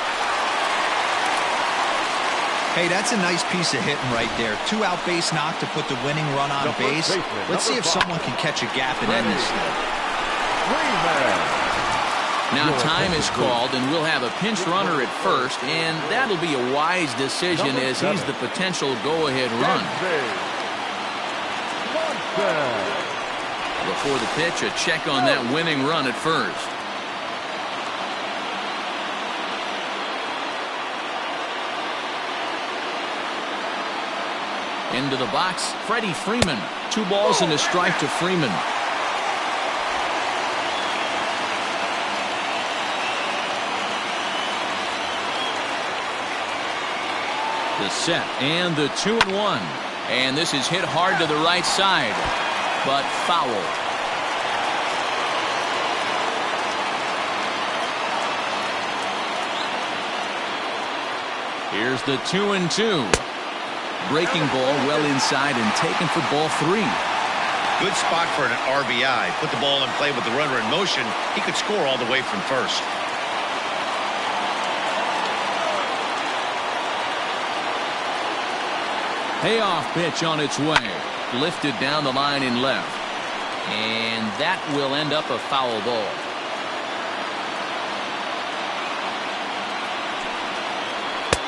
Hey, that's a nice piece of hitting right there. 2-out base knock to put the winning run on base. Let's see if someone can catch a gap and end this thing. Now time is called, and we'll have a pinch runner at first, and that'll be a wise decision as he's the potential go-ahead run. Before the pitch, a check on that winning run at first. Into the box, Freddie Freeman. 2 balls and a strike to Freeman. The set and the 2-1. And this is hit hard to the right side, but foul. Here's the 2-2. Breaking ball well inside and taken for ball 3. Good spot for an RBI. Put the ball in play with the runner in motion. He could score all the way from first. Payoff pitch on its way. Lifted down the line in left. And that will end up a foul ball.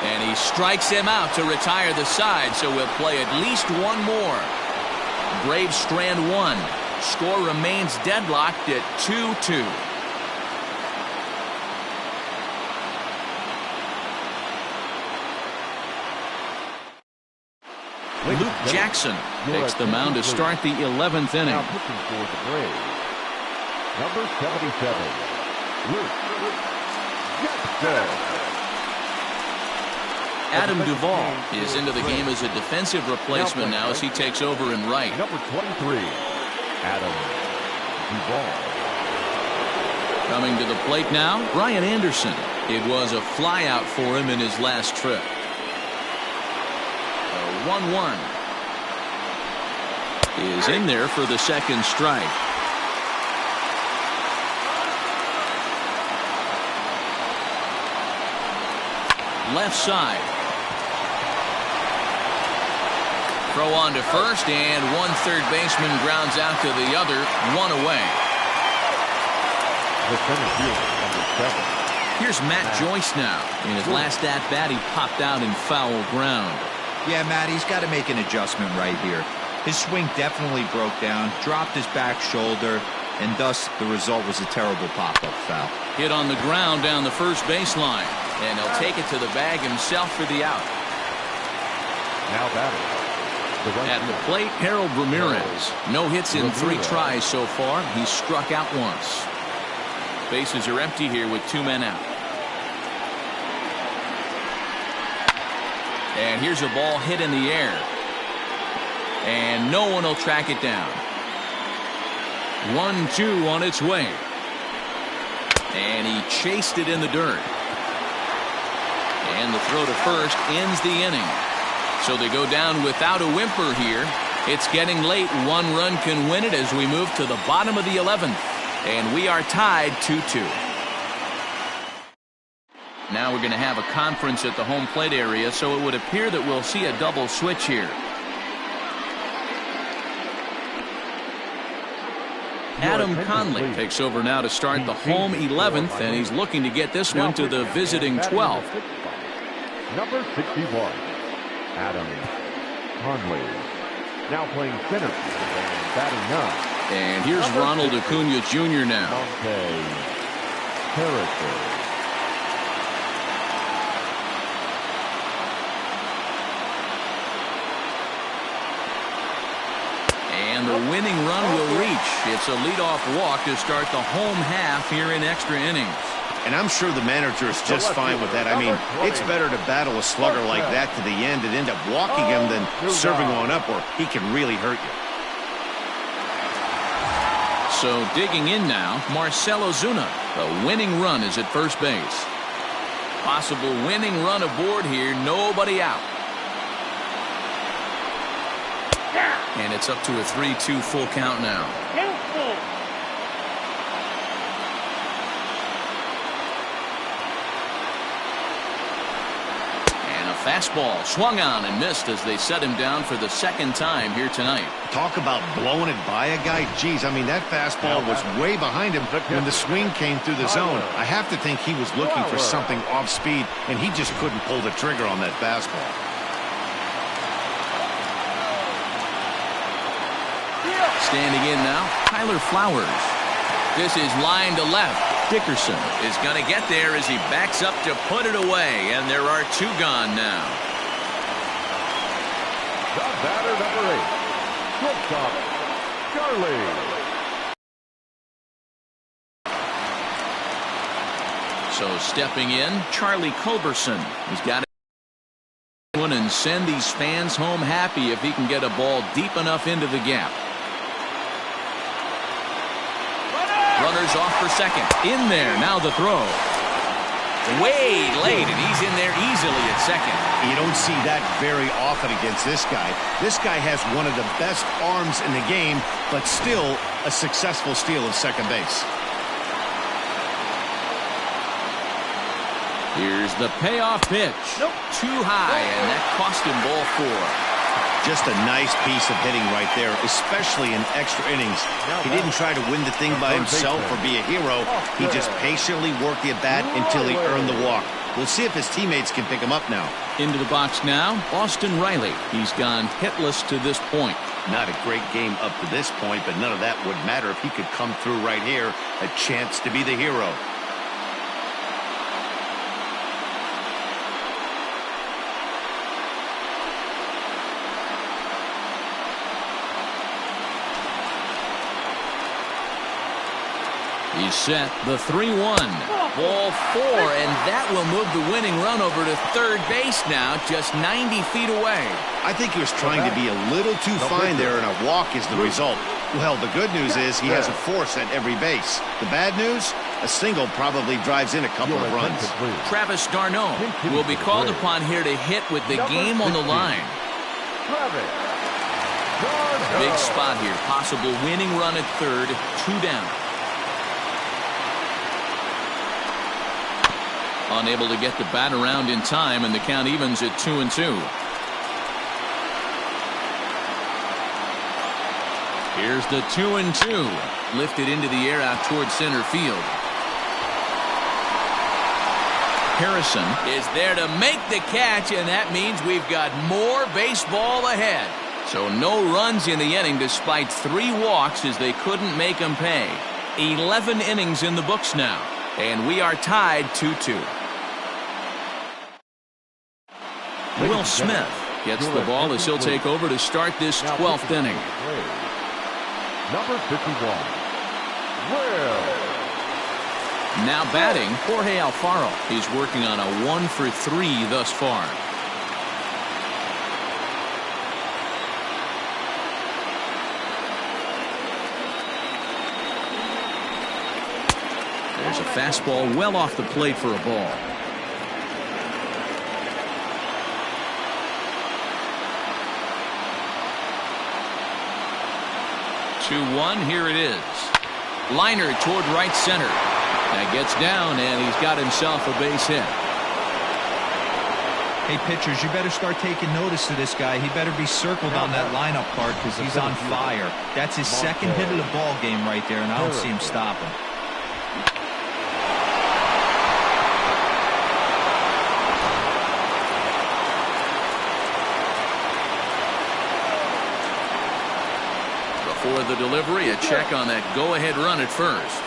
And he strikes him out to retire the side, so we'll play at least 1 more. Braves strand 1. Score remains deadlocked at 2-2. Luke Jackson takes the mound to start the 11th inning. Now pitching for the Braves, number 77, Luke Jackson. Adam Duvall is into the game as a defensive replacement now as he takes over in right. Number 23, Adam Duvall. Coming to the plate now, Brian Anderson. It was a flyout for him in his last trip. 1-1 is in there for the second strike. Left side. Throw on to first, and one third baseman grounds out to the other, one away. The center fielder, number 7. Here's Matt Joyce now. In his last at-bat, he popped out in foul ground. Yeah, Matt, he's got to make an adjustment right here. His swing definitely broke down, dropped his back shoulder, and thus the result was a terrible pop-up foul. Hit on the ground down the first baseline, and he'll take it to the bag himself for the out. Now batting. At the plate, Harold Ramirez. No hits in 3 tries so far. He's struck out once. Bases are empty here with 2 men out. And here's a ball hit in the air. And no one will track it down. 1-2 on its way. And he chased it in the dirt. And the throw to first ends the inning. So they go down without a whimper here. It's getting late. 1 run can win it as we move to the bottom of the 11th. And we are tied 2-2. Now we're going to have a conference at the home plate area, so it would appear that we'll see a double switch here. Adam Conley takes over now to start the home 11th, and he's looking to get this one to the visiting 12th. Number 61, Adam Conley. Now playing center field and batting up. And here's Ronald Acuna Jr. now. And the winning run will reach. It's a leadoff walk to start the home half here in extra innings. And I'm sure the manager is just fine with that. I mean, it's better to battle a slugger like that to the end and end up walking him than serving one up where he can really hurt you. So digging in now, Marcell Ozuna. The winning run is at first base. Possible winning run aboard here. Nobody out. And it's up to a 3-2 full count now. And a fastball swung on and missed as they set him down for the second time here tonight. Talk about blowing it by a guy. Geez, I mean, that fastball was way behind him when the swing came through the zone. I have to think he was looking for something off speed, and he just couldn't pull the trigger on that fastball. Standing in now, Tyler Flowers. This is line to left. Dickerson is going to get there as he backs up to put it away, and there are 2 gone now. The batter, number 8, shortstop, Charlie. So stepping in, Charlie Culberson. He's got one and send these fans home happy if he can get a ball deep enough into the gap. Runners off for second. In there. Now the throw. Way late, and he's in there easily at second. You don't see that very often against this guy. This guy has one of the best arms in the game, but still a successful steal of second base. Here's the payoff pitch. Too high, and that cost him ball 4. Just a nice piece of hitting right there, especially in extra innings. He didn't try to win the thing by himself or be a hero. He just patiently worked the at-bat until he earned the walk. We'll see if his teammates can pick him up now. Into the box now, Austin Riley. He's gone hitless to this point. Not a great game up to this point, but none of that would matter if he could come through right here. A chance to be the hero. He's set. The 3-1. Ball 4, and that will move the winning run over to third base now, just 90 feet away. I think he was trying to be a little too fine there, and a walk is the result. Well, the good news is he has a force at every base. The bad news? A single probably drives in a couple of runs. Travis d'Arnaud will be called upon here to hit with the game on the line. Big spot here. Possible winning run at third. 2 down. Unable to get the bat around in time, and the count evens at 2-2. Here's the 2-2. Lifted into the air out towards center field. Harrison is there to make the catch, and that means we've got more baseball ahead. So no runs in the inning despite 3 walks as they couldn't make them pay. 11 innings in the books now, and we are tied 2-2. Will Smith gets the ball as he'll take over to start this 12th inning. Number 51, Will. Now batting, Jorge Alfaro. He's working on a 1-for-3 thus far. There's a fastball well off the plate for a ball. 2-1, here it is. Liner toward right center. That gets down, and he's got himself a base hit. Hey, pitchers, you better start taking notice of this guy. He better be circled on that lineup card because he's on fire. That's his second hit of the ball game right there, and I don't see him stopping. For the delivery, a check on that go-ahead run at first.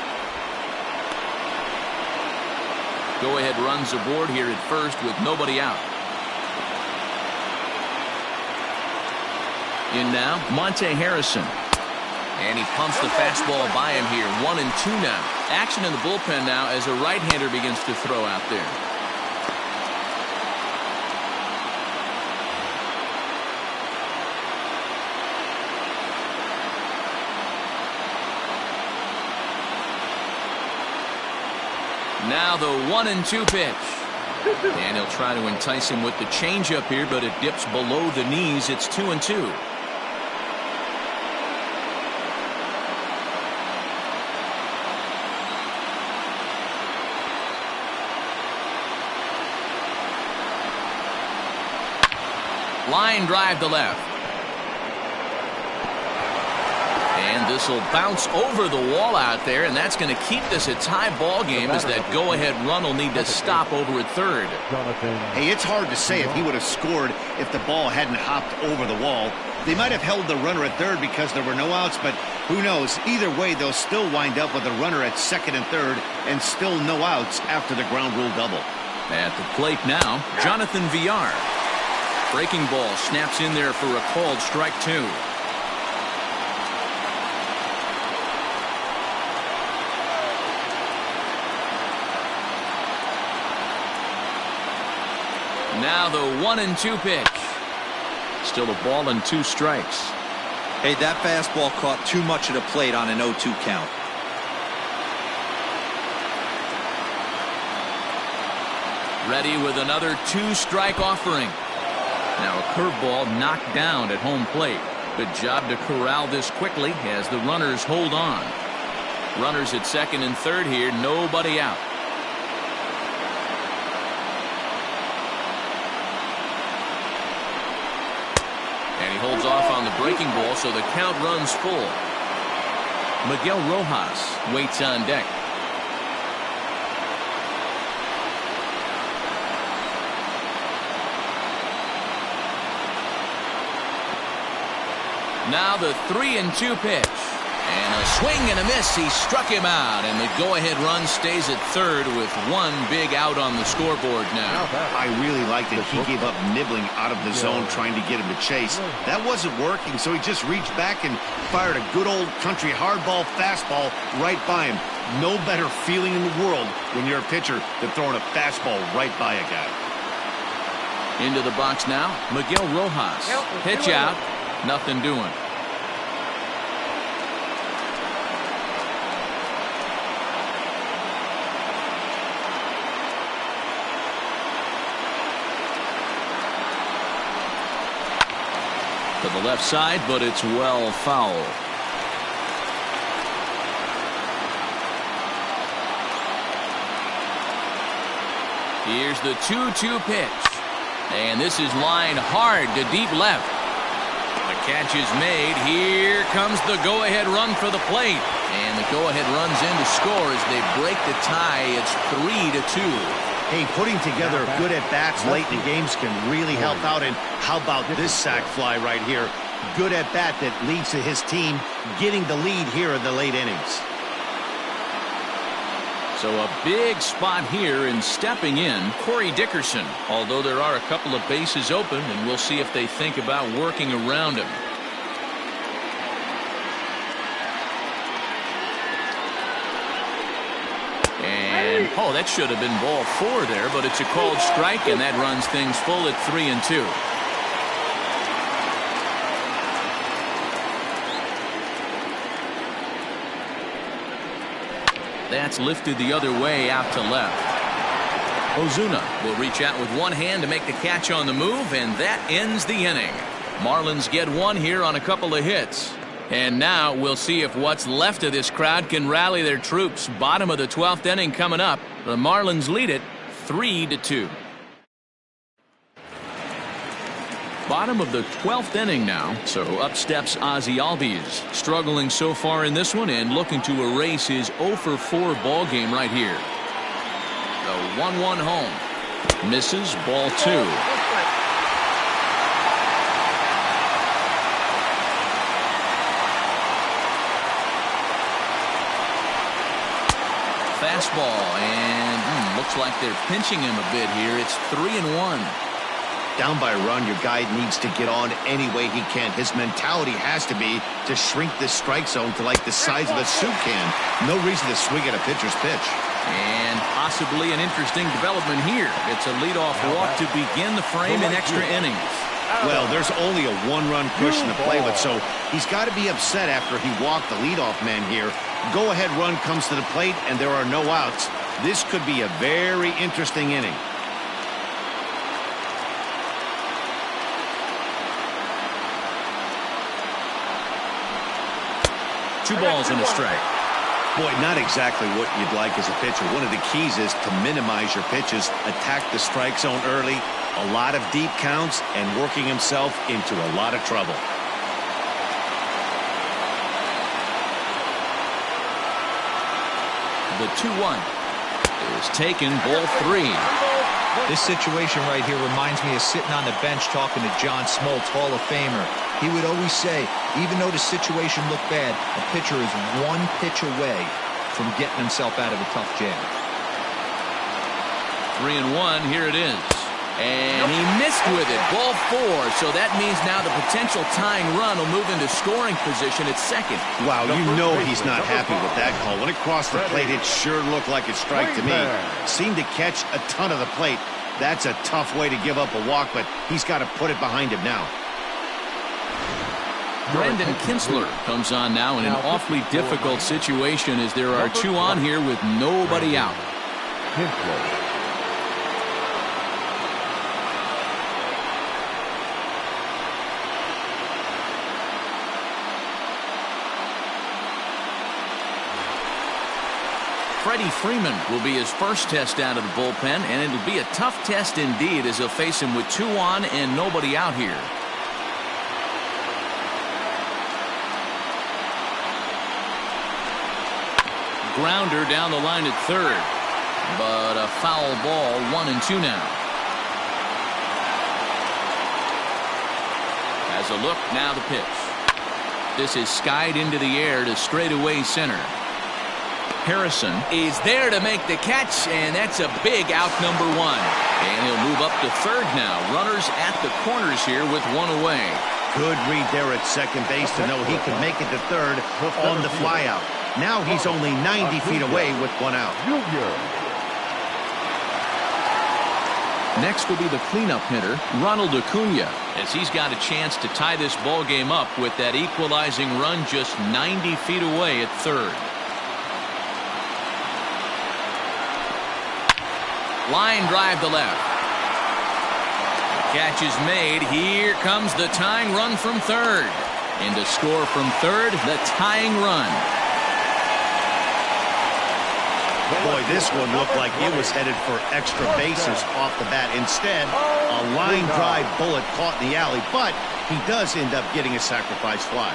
Go-ahead runs aboard here at first with nobody out. In now, Monte Harrison. And he pumps the fastball by him here. 1-2 now. Action in the bullpen now as a right-hander begins to throw out there. Now the 1-2 pitch. And he'll try to entice him with the changeup here, but it dips below the knees. It's 2-2. Line drive to left. And this will bounce over the wall out there, and that's going to keep this a tie ball game as that go-ahead run will need to stop over at third. Hey, it's hard to say if he would have scored if the ball hadn't hopped over the wall. They might have held the runner at third because there were no outs, but who knows? Either way, they'll still wind up with a runner at second and third and still no outs after the ground rule double. At the plate now, Jonathan Villar. Breaking ball snaps in there for a called strike 2. Now the 1-2 pitch. Still a ball and 2 strikes. Hey, that fastball caught too much of the plate on an 0-2 count. Ready with another 2-strike offering. Now a curveball knocked down at home plate. Good job to corral this quickly as the runners hold on. Runners at second and third here, nobody out. And he holds off on the breaking ball, so the count runs full. Miguel Rojas waits on deck. Now the 3-2 pitch. And a swing and a miss. He struck him out, and the go-ahead run stays at third with one big out on the scoreboard now. I really liked it. He gave up nibbling out of the zone trying to get him to chase. That wasn't working, so he just reached back and fired a good old country hardball fastball right by him. No better feeling in the world when you're a pitcher than throwing a fastball right by a guy. Into the box now, Miguel Rojas. Pitch out, nothing doing. To the left side, but it's well foul. Here's the 2-2 pitch. And this is lined hard to deep left. The catch is made. Here comes the go-ahead run for the plate. And the go-ahead runs in to score as they break the tie. It's 3-2. Hey, putting together good at-bats late in the games can really help out. And how about this sac fly right here? Good at-bat that leads to his team getting the lead here in the late innings. So a big spot here, and stepping in, Corey Dickerson. Although there are a couple of bases open, and we'll see if they think about working around him. And, oh, that should have been ball 4 there, but it's a called strike, and that runs things full at 3-2. That's lifted the other way out to left. Ozuna will reach out with one hand to make the catch on the move, and that ends the inning. Marlins get one here on a couple of hits. And now we'll see if what's left of this crowd can rally their troops. Bottom of the 12th inning coming up. The Marlins lead it 3-2. Bottom of the 12th inning now. So up steps Ozzy Albies, struggling so far in this one and looking to erase his 0-for-4 ball game right here. The 1-1 home. Misses, ball 2. Fastball, and looks like they're pinching him a bit here. It's 3-1. Down by a run, your guy needs to get on any way he can. His mentality has to be to shrink this strike zone to like the size of a soup can. No reason to swing at a pitcher's pitch. And possibly an interesting development here. It's a leadoff walk to begin the frame in extra innings. Well, there's only a one-run cushion to play with, so he's got to be upset after he walked the leadoff man here. Go-ahead run comes to the plate, and there are no outs. This could be a very interesting inning. Two balls and a strike. Boy, not exactly what you'd like as a pitcher. One of the keys is to minimize your pitches, attack the strike zone early, a lot of deep counts, and working himself into a lot of trouble. The 2-1 is taken, ball 3. This situation right here reminds me of sitting on the bench talking to John Smoltz, Hall of Famer. He would always say, even though the situation looked bad, a pitcher is one pitch away from getting himself out of a tough jam. 3-1, here it is. And he missed with it, ball 4. So that means now the potential tying run will move into scoring position at second. Wow, you know he's not happy with that call. When it crossed the plate, it sure looked like a strike to me. Seemed to catch a ton of the plate. That's a tough way to give up a walk, but he's got to put it behind him now. Brendan Kinsler comes on now in an awfully difficult situation as there are 2 on here with nobody out. Freddie Freeman will be his first test out of the bullpen, and it'll be a tough test indeed as they'll face him with 2 on and nobody out here. Grounder down the line at third, but a foul ball, 1-2 now. Has a look, now the pitch. This is skied into the air to straightaway center. Harrison is there to make the catch, and that's a big out, number 1. And he'll move up to third now. Runners at the corners here with one away. Good read there at second base to know he could make it to third on the flyout. Now he's only 90 feet away with one out. Next will be the cleanup hitter, Ronald Acuna, as he's got a chance to tie this ball game up with that equalizing run just 90 feet away at third. Line drive to left. Catch is made. Here comes the tying run from third. And to score from third, the tying run. Boy, this one looked like it was headed for extra bases off the bat. Instead, a line drive bullet caught in the alley, but he does end up getting a sacrifice fly.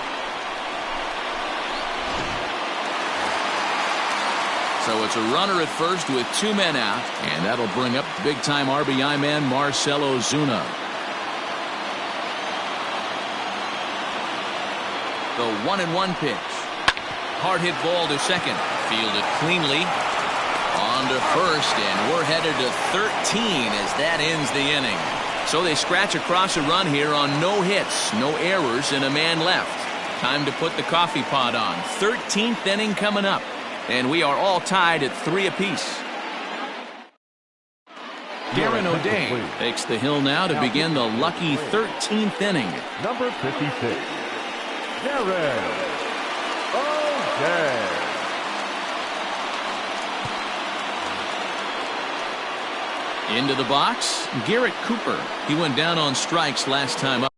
So it's a runner at first with 2 men out, and that'll bring up big-time RBI man Marcell Ozuna. The 1-1 pitch. Hard hit ball to second. Fielded cleanly. On to first, and we're headed to 13 as that ends the inning. So they scratch across a run here on no hits, no errors, and a man left. Time to put the coffee pot on. 13th inning coming up. And we are all tied at 3 apiece. Darren O'Day takes the hill now to begin the lucky 13th inning. Number 56, Darren O'Day. Into the box, Garrett Cooper. He went down on strikes last time up.